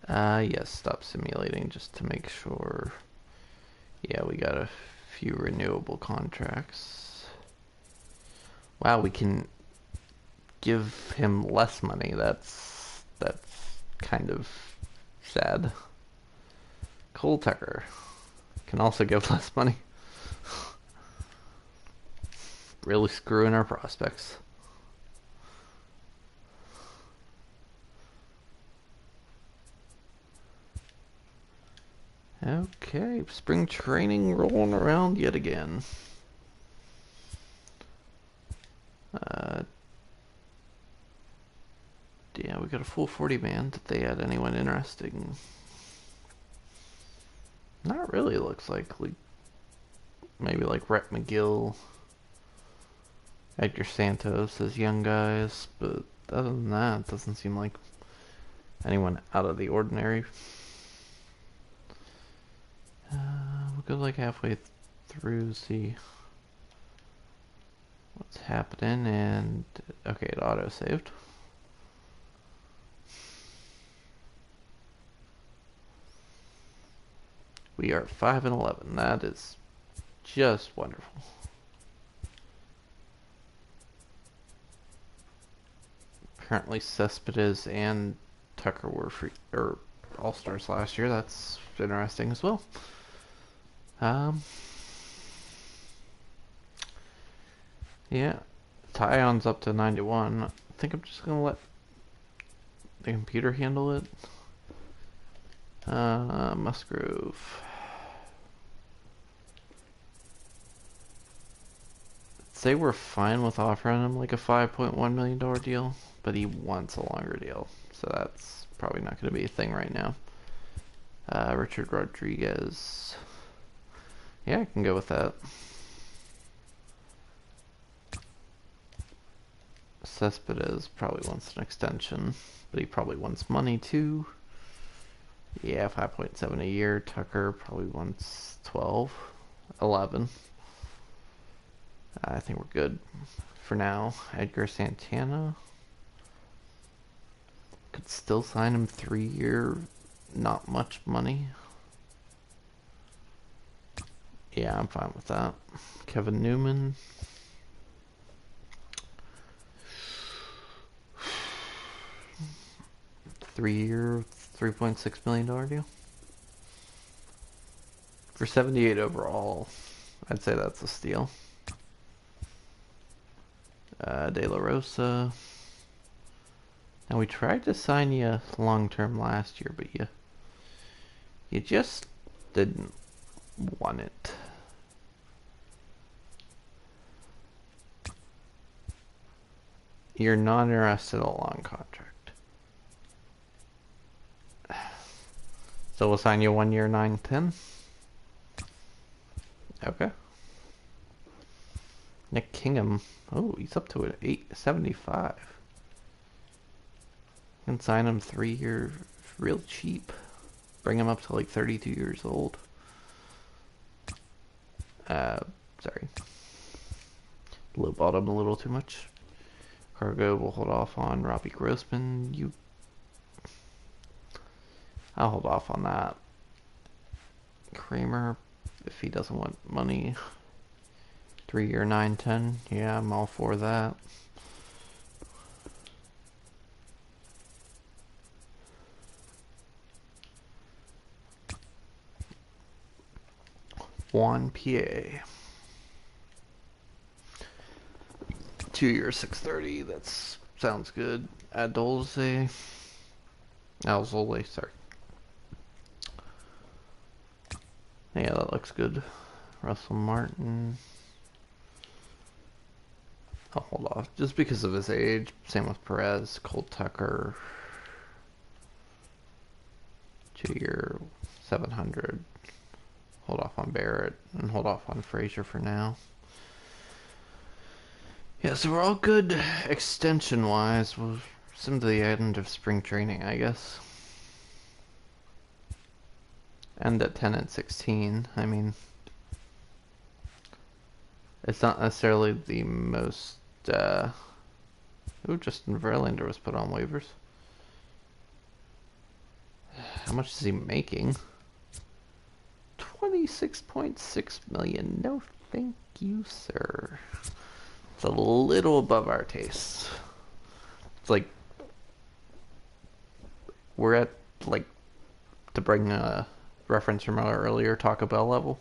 Yes, stop simulating just to make sure. Yeah, we got a few renewable contracts. Wow, we can give him less money. That's kind of sad. Cole Tucker can also give less money. Really screwing our prospects. Okay, spring training rolling around yet again. Yeah, we got a full 40 man. Did they add anyone interesting? Not really, looks like. Maybe like Rhett McGill, Edgar Santos as young guys, but other than that, it doesn't seem like anyone out of the ordinary. We'll go like halfway through, see what's happening, and okay, it auto-saved. We are 5-11. That is just wonderful. Apparently Cespedes and Tucker were free or all-stars last year. That's interesting as well. Yeah, Tyon's up to 91. I think I'm just gonna let the computer handle it. Musgrove. Say we're fine with offering him like a $5.1 million deal, but he wants a longer deal, so that's probably not going to be a thing right now. Richard Rodriguez. Yeah, I can go with that. Cespedes probably wants an extension, but he probably wants money too. Yeah, 5.7 a year. Tucker probably wants 12, 11. I think we're good for now. Edgar Santana. Could still sign him 3-year, not much money. Yeah, I'm fine with that. Kevin Newman. Three-year, $3.6 million deal. For 78 overall, I'd say that's a steal. De La Rosa. Now we tried to sign you long-term last year, but you just didn't want it. You're not interested in a long contract. So we'll sign you 1 year, 9-10. Okay. Nick Kingham. Oh, he's up to an 875. Can sign him 3-year real cheap. Bring him up to like 32 years old. Sorry. Lowballed him a little too much. Cargo will hold off on. Robbie Grossman. I'll hold off on that. Kramer, if he doesn't want money. 3-year, 9-10. Yeah, I'm all for that. Juan PA. 2-year, 630. That sounds good. Alzole, sorry. Yeah, that looks good. Russell Martin. I'll hold off just because of his age. Same with Perez, Cole Tucker. 2-year, 700. Hold off on Barrett and hold off on Frazier for now. Yeah, so we're all good extension-wise. We'll sim to the end of spring training, I guess. End at 10 and 16. I mean, it's not necessarily the most. Ooh, Justin Verlander was put on waivers. How much is he making? 26.6 million. No, thank you, sir. It's a little above our taste. It's like we're at, like, to bring a reference from our earlier Taco Bell level.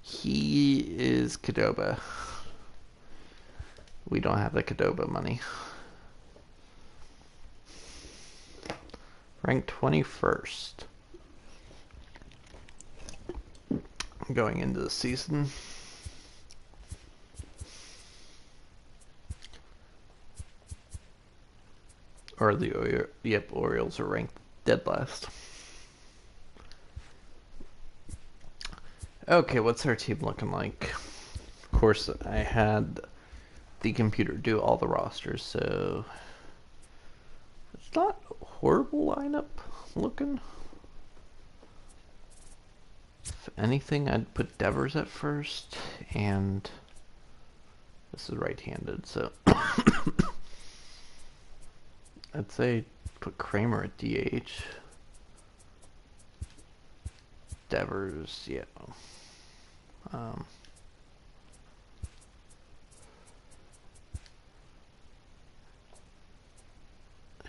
He is Qdoba. We don't have the Qdoba money. Ranked 21st. Going into the season. Or the Orioles are ranked dead last. Okay, what's our team looking like? Of course, I had the computer do all the rosters, so it's not a horrible lineup looking. If anything, I'd put Devers at first, and this is right-handed, so I'd say put Kramer at DH. Devers, yeah.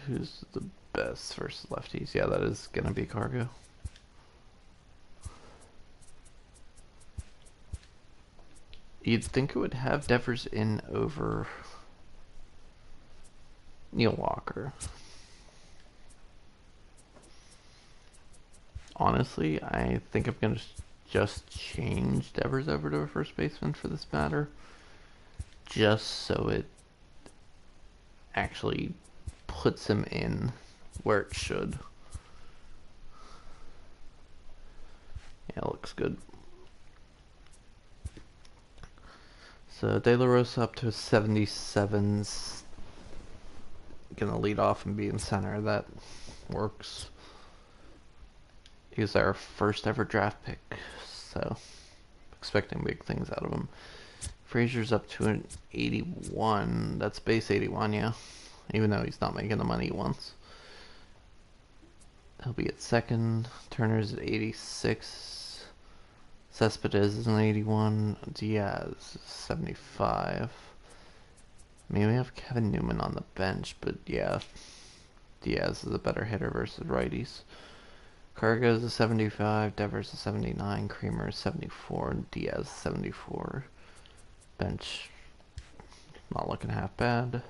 Who's the best versus lefties? Yeah, that is gonna be Cargo. You'd think it would have Devers in over Neil Walker. Honestly, I think I'm gonna just change Devers over to a first baseman for this matter, just so it actually puts him in where it should. Yeah, it looks good. So De La Rosa up to 77s. Gonna lead off and be in center. That works. He was our first ever draft pick, so expecting big things out of him. Frazier's up to an 81. That's base 81, yeah. Even though he's not making the money he wants. He'll be at second. Turner's at 86. Cespedes is an 81. Diaz is 75. I mean, we have Kevin Newman on the bench, but yeah, Diaz is a better hitter versus righties. Cargo's a 75, Devers a 79, Kramer is 74, and Diaz 74. Bench not looking half bad.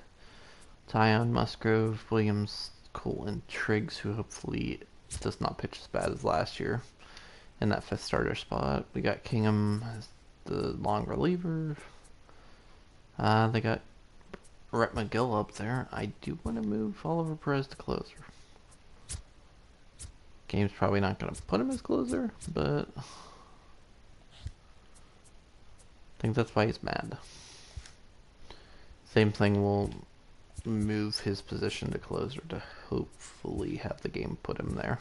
Tyon, Musgrove, Williams, Cole, and Triggs, who hopefully does not pitch as bad as last year in that fifth starter spot. We got Kingham as the long reliever. They got Rhett McGill up there. I do want to move Oliver Perez to closer. Game's probably not going to put him as closer, but I think that's why he's mad. Same thing, will move his position to closer to hopefully have the game put him there.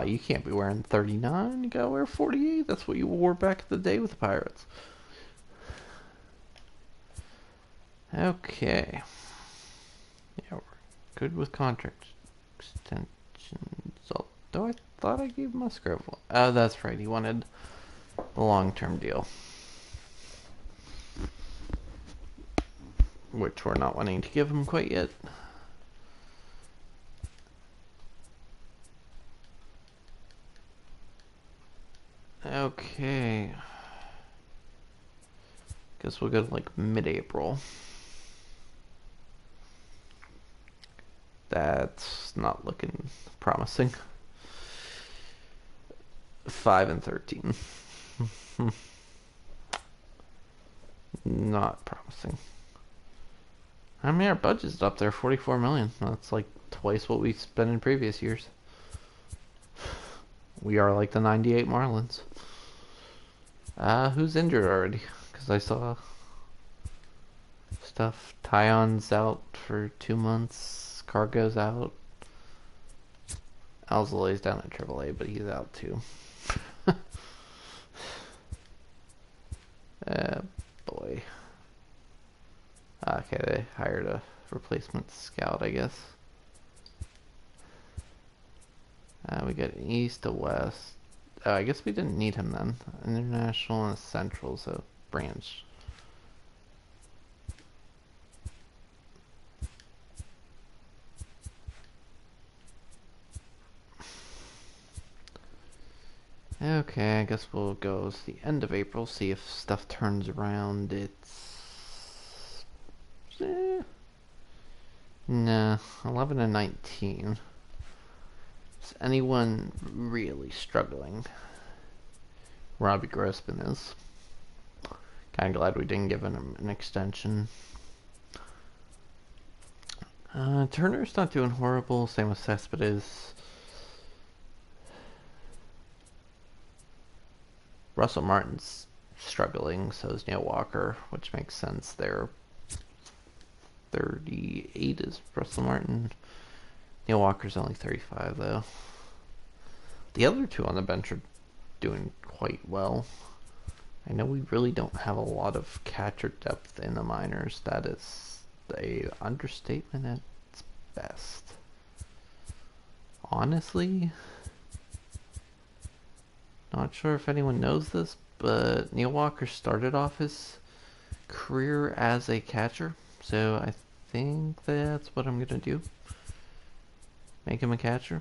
You can't be wearing 39, you gotta wear 48. That's what you wore back in the day with the Pirates. Okay. Yeah, we're good with contract extensions. Although I thought I gave Musgrove one. Oh, that's right. He wanted the long-term deal, which we're not wanting to give him quite yet. Okay. Guess we'll go to like mid-April. That's not looking promising. 5 and 13. Not promising. I mean, our budget's up there, 44 million. That's like twice what we spent in previous years. We are like the 98 Marlins. Who's injured already? Because I saw stuff. Tyon's out for 2 months. Cargo's out. Alzolay's down at AAA, but he's out too. Boy. Okay, they hired a replacement scout, I guess. We got an east to west. Oh, I guess we didn't need him then. International and central, so branch. Okay, I guess we'll go to the end of April, see if stuff turns around. It's... Nah, 11 and 19. Is anyone really struggling? Robbie Grossman is. Kinda glad we didn't give him an extension. Turner's not doing horrible, same with Cespedes. Russell Martin's struggling, so is Neil Walker, which makes sense. They're 38 is Russell Martin. Neil Walker's only 35 though. The other two on the bench are doing quite well. I know we really don't have a lot of catcher depth in the minors. That is a understatement at its best. Honestly, not sure if anyone knows this, but Neil Walker started off his career as a catcher, so I think that's what I'm gonna do. Make him a catcher.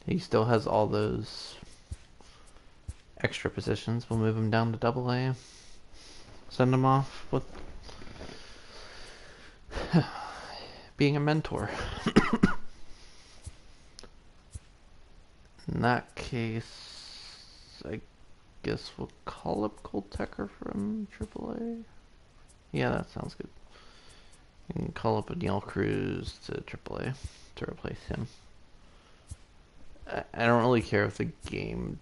He still has all those extra positions. We'll move him down to AA. Send him off with being a mentor. In that case, I guess we'll call up Colt Tucker from AAA. Yeah, that sounds good. We can call up Neil Cruz to AAA to replace him. I don't really care if the game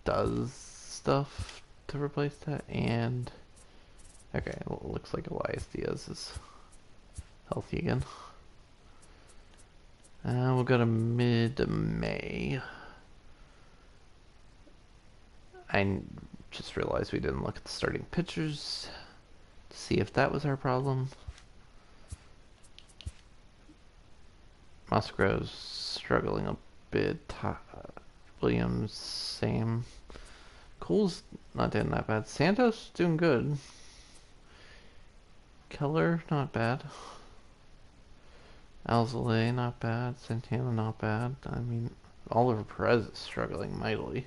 does stuff to replace that, and okay, well, it looks like Elias Diaz is healthy again. We'll go to mid-May. I just realized we didn't look at the starting pitchers to see if that was our problem. Musgrove's struggling a bit. Williams, same. Cole's not doing that bad. Santos doing good. Keller, not bad. Alzolay, not bad. Santana, not bad. I mean, Oliver Perez is struggling mightily.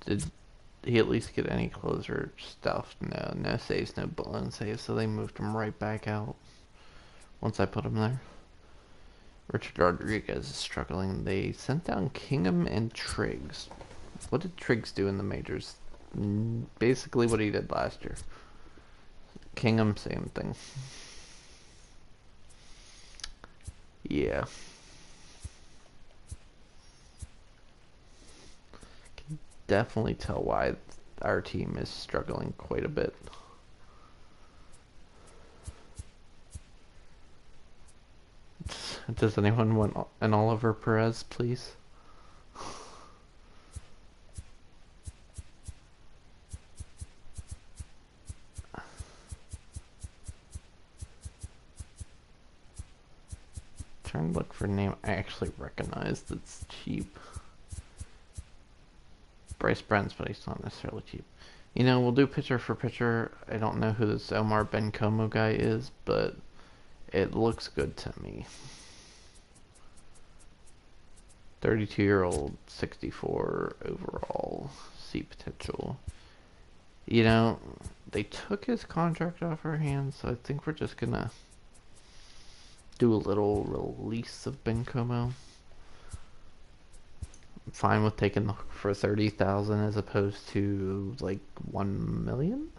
Did he at least get any closer stuff? No, no saves, no blown saves, so they moved him right back out once I put him there. Richard Rodriguez is struggling. They sent down Kingham and Triggs. What did Triggs do in the majors? Basically what he did last year. Kingham, same thing. Yeah. Can definitely tell why our team is struggling quite a bit. Does anyone want an Oliver Perez, please? Trying to look for a name I actually recognize that's cheap. Bryce Brent's, but he's not necessarily cheap. You know, we'll do pitcher for pitcher. I don't know who this Omar Bencomo guy is, but it looks good to me. 32-year-old, 64 overall, C potential. You know, they took his contract off our hands, so I think we're just gonna do a little release of Ben Como. I'm fine with taking for 30,000 as opposed to like 1 million.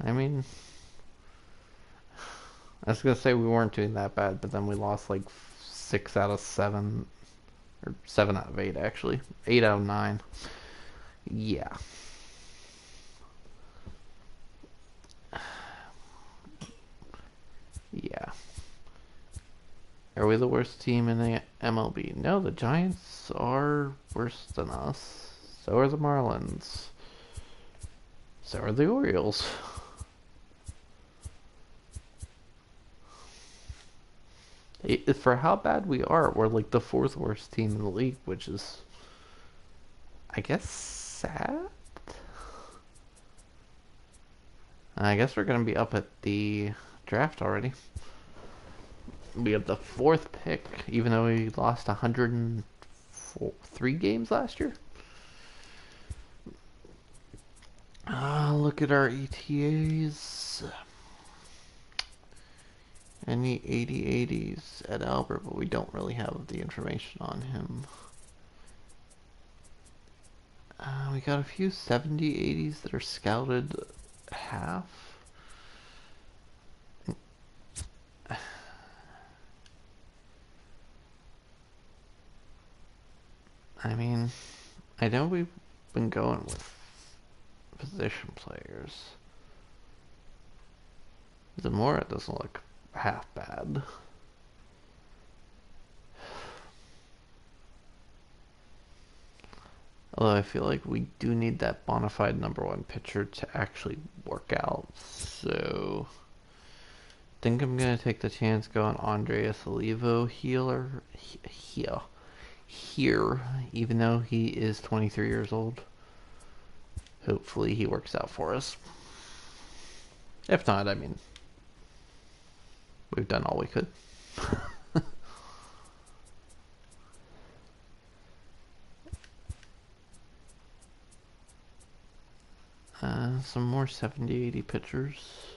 I mean, I was gonna say we weren't doing that bad, but then we lost like 6 out of 7, or 7 out of 8 actually, 8 out of 9. Yeah. Yeah. Are we the worst team in the MLB? No, the Giants are worse than us. So are the Marlins. So are the Orioles. For how bad we are, we're like the 4th worst team in the league, which is, I guess, sad. I guess we're going to be up at the draft already. We have the 4th pick, even though we lost 103 games last year. Look at our ETAs. Any 80-80s at Albert, but we don't really have the information on him. We got a few 70-80s that are scouted half. I mean, I know we've been going with position players. Zamora doesn't look half bad. Although I feel like we do need that bona fide #1 pitcher to actually work out. So I think I'm gonna take the chance go on Andreas Olivo here, even though he is 23 years old. Hopefully he works out for us. If not, I mean, we've done all we could. Some more 70-80 pitchers.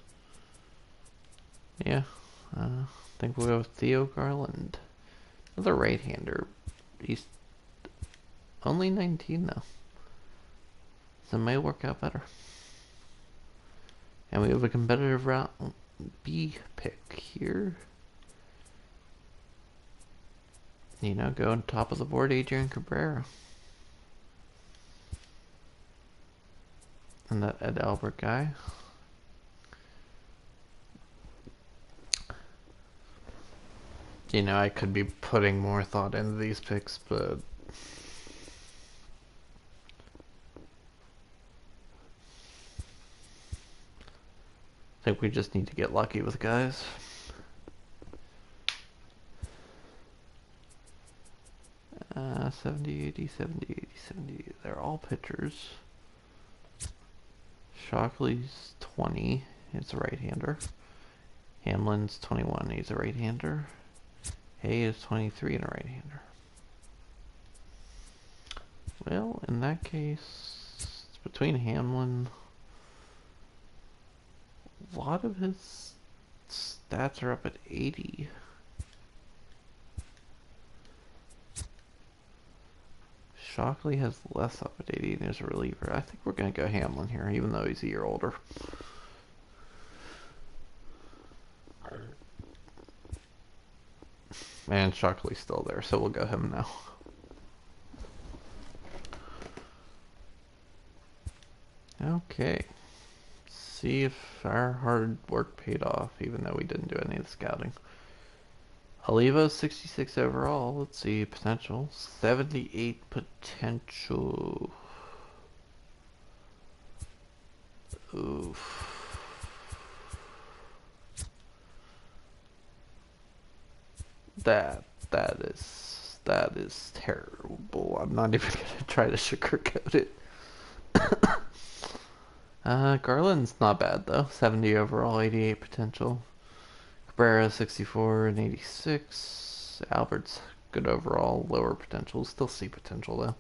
Yeah, I think we'll go with Theo Garland. Another right-hander. He's only 19 though, so it may work out better. And we have a competitive round B pick here. You know, going top of the board, Adrian Cabrera. And that Ed Albert guy. You know, I could be putting more thought into these picks, but I think we just need to get lucky with guys. Uh, 70, 80, 70, 80, 70. They're all pitchers. Shockley's 20. He's a right-hander. Hamlin's 21. He's a right-hander. Hay is 23 and a right-hander. Well, in that case, it's between Hamlin. A lot of his stats are up at 80. Shockley has less up at 80 and is a reliever. I think we're going to go Hamlin here, even though he's a year older. And Shockley's still there, so we'll go him now. Okay. See if our hard work paid off, even though we didn't do any of the scouting. Olivo, 66 overall. Let's see, potential. 78 potential. Oof. That is terrible. I'm not even gonna try to sugarcoat it. Garland's not bad though. 70 overall, 88 potential. Cabrera 64 and 86. Albert's good overall, lower potential. Still see potential though.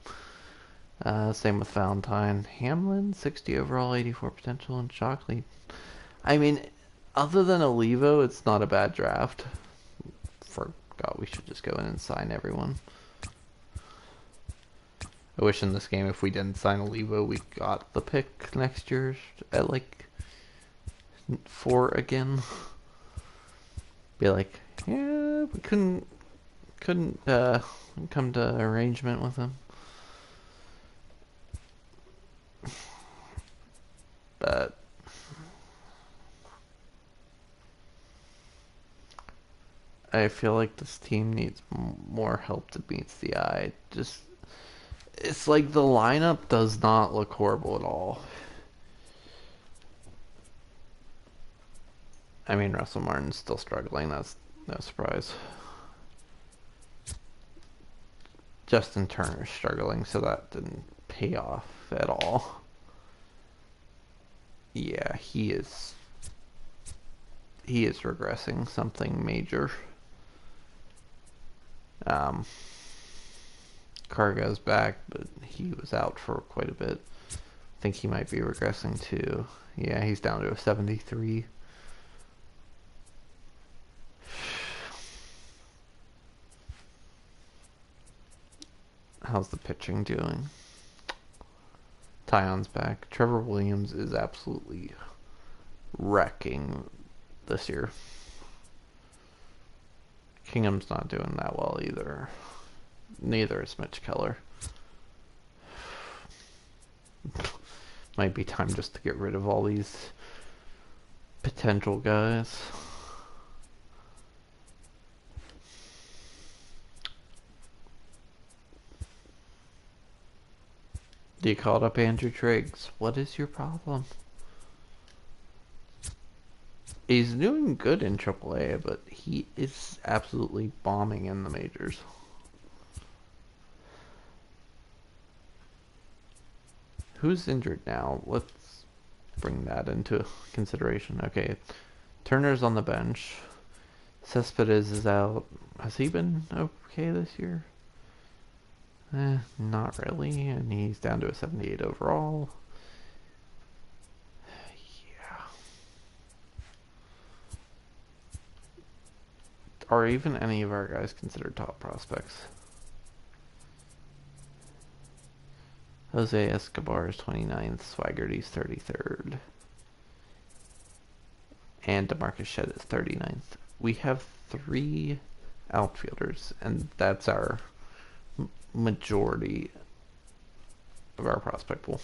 Same with Valentine. Hamlin, 60 overall, 84 potential, and Shockley. I mean, other than Olivo, it's not a bad draft. Forgot we should just go in and sign everyone. I wish in this game, if we didn't sign Olivo, we got the pick next year at like 4 again. Be like, yeah, we couldn't come to arrangement with him. But I feel like this team needs more help that meets the eye. Just, it's like the lineup does not look horrible at all. I mean, Russell Martin's still struggling. That's no surprise. Justin Turner's struggling, so that didn't pay off at all. Yeah, he is regressing something major. Cargo's back, but he was out for quite a bit. I think he might be regressing too. Yeah, he's down to a 73. How's the pitching doing? Tyon's back. Trevor Williams is absolutely wrecking this year. Kingham's not doing that well either. Neither is Mitch Keller. Might be time just to get rid of all these potential guys. You called up Andrew Triggs. What is your problem? He's doing good in AAA, but he is absolutely bombing in the majors. Who's injured now? Let's bring that into consideration. Okay, Turner's on the bench. Cespedes is out. Has he been okay this year? Not really, and he's down to a 78 overall. Yeah. Are even any of our guys considered top prospects? Jose Escobar is 29th, Swaggerty's 33rd, and DeMarcus Shedd is 39th. We have 3 outfielders, and that's our majority of our prospect pool.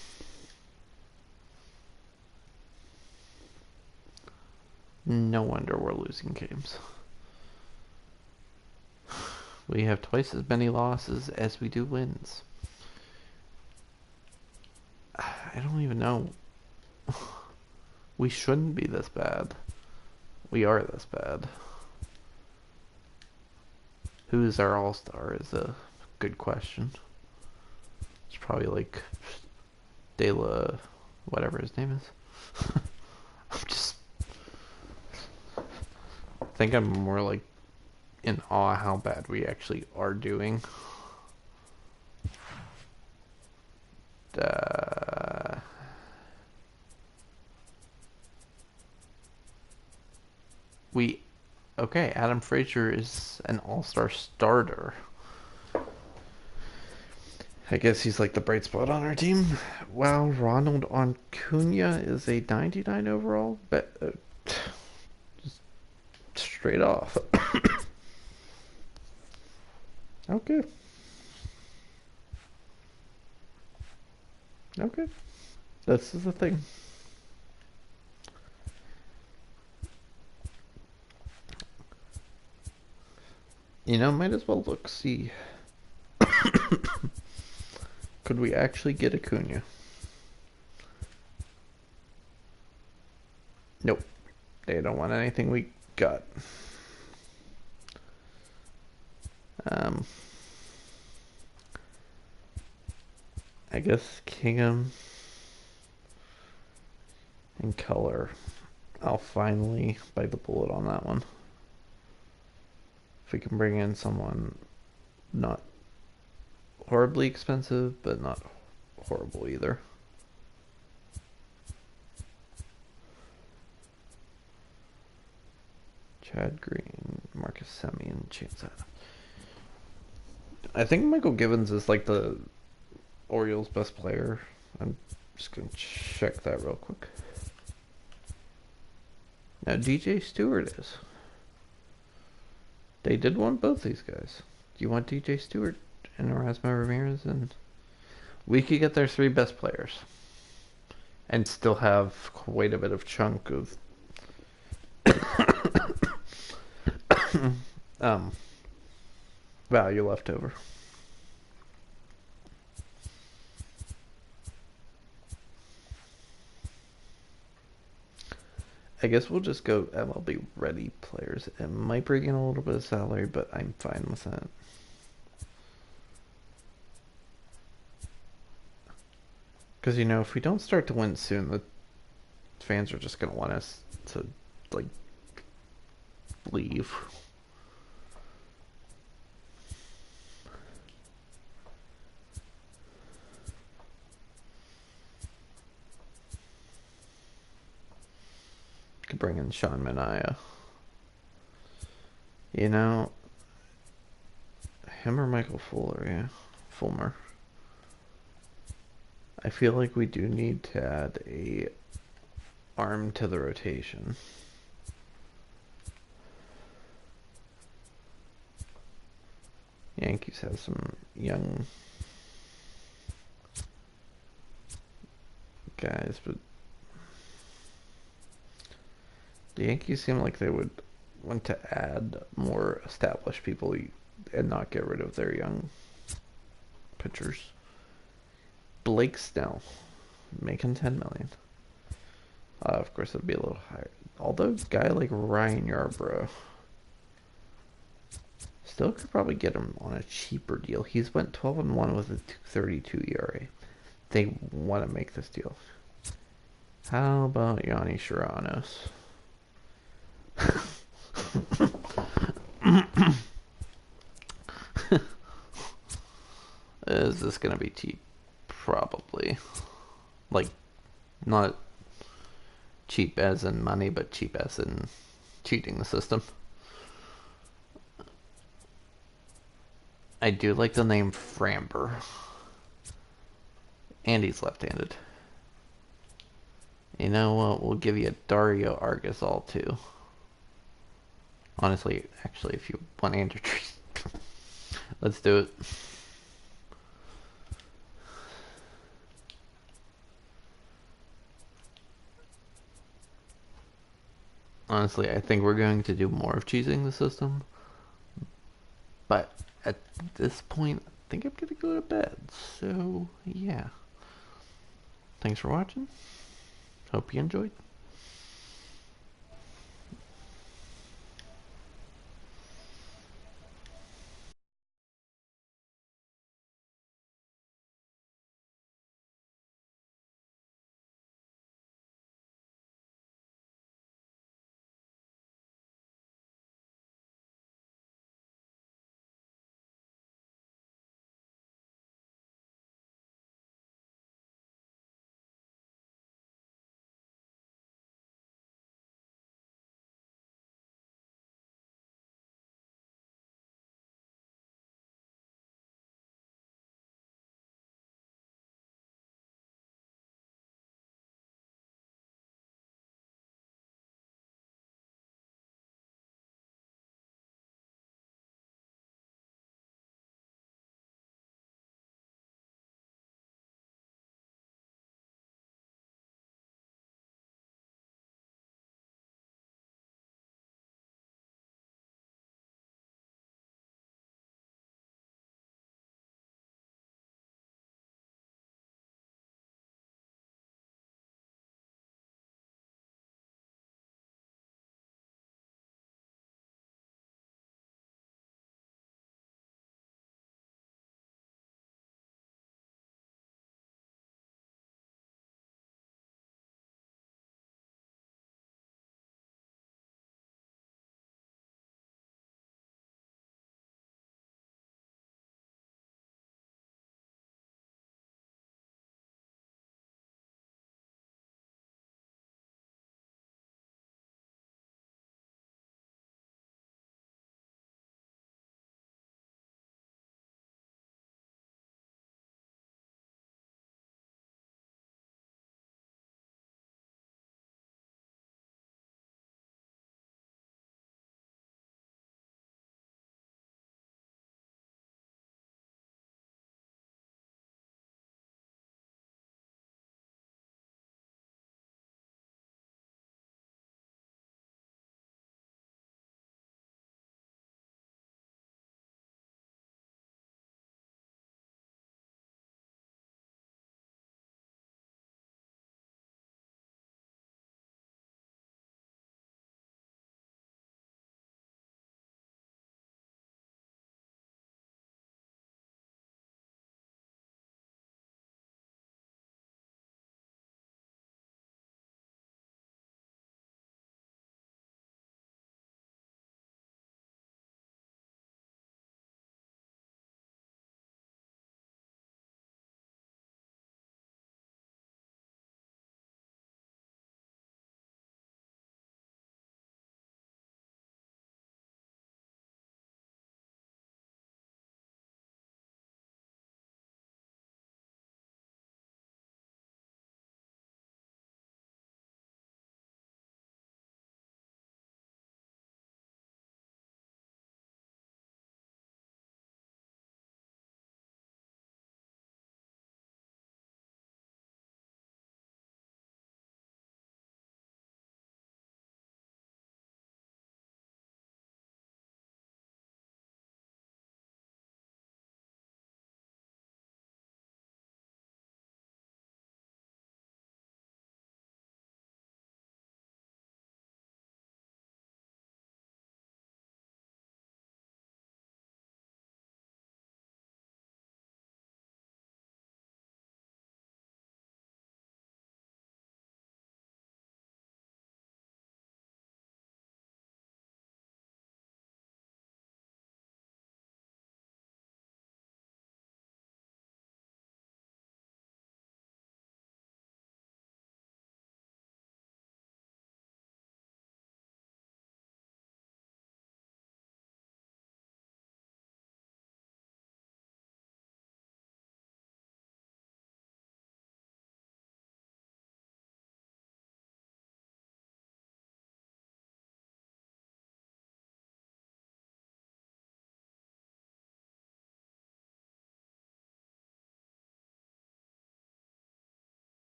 No wonder we're losing games. We have twice as many losses as we do wins. I don't even know. We shouldn't be this bad. We are this bad. Who is our all-star is a good question. It's probably like De La, whatever his name is. I think I'm more like in awe how bad we actually are doing. Okay, Adam Frazier is an all-star starter. I guess he's like the bright spot on our team. Wow, Ronald Acuna is a 99 overall, but just straight off. Okay. Okay. This is the thing. You know, might as well look, see. Could we actually get Acuna? Nope. They don't want anything we got. I guess Kingham and Color. I'll finally bite the bullet on that one. If we can bring in someone not horribly expensive, but not horrible either. Chad Green, Marcus Semien, Chance Adams. I think Michael Gibbons is like the Orioles' best player. I'm just going to check that real quick. Now DJ Stewart is. They did want both these guys. Do you want DJ Stewart and Erasmo Ramirez? And we could get their 3 best players and still have quite a bit of chunk of value left over. I guess we'll just go MLB ready players. It might bring in a little bit of salary, but I'm fine with that. Because, you know, if we don't start to win soon, the fans are just going to want us to, like, leave. Could bring in Sean Manaea. You know, him or Michael Fuller, yeah. Fulmer. I feel like we do need to add a arm to the rotation. Yankees have some young guys, but the Yankees seem like they would want to add more established people and not get rid of their young pitchers. Blake Snell, making $10 million. Of course, it'd be a little higher. Although a guy like Ryan Yarbrough still could probably get him on a cheaper deal. He's went 12-1 with a 2.32 ERA. They want to make this deal. How about Yanni Chirinos? Is this gonna be cheap? Probably. Like, not cheap as in money, but cheap as in cheating the system. I do like the name Framber. And he's left-handed. You know what? We'll give you Dario Argasol too. Honestly, actually, if you want Andrew Trees, let's do it. Honestly, I think we're going to do more of cheesing the system. But at this point, I think I'm going to go to bed. So, yeah. Thanks for watching. Hope you enjoyed.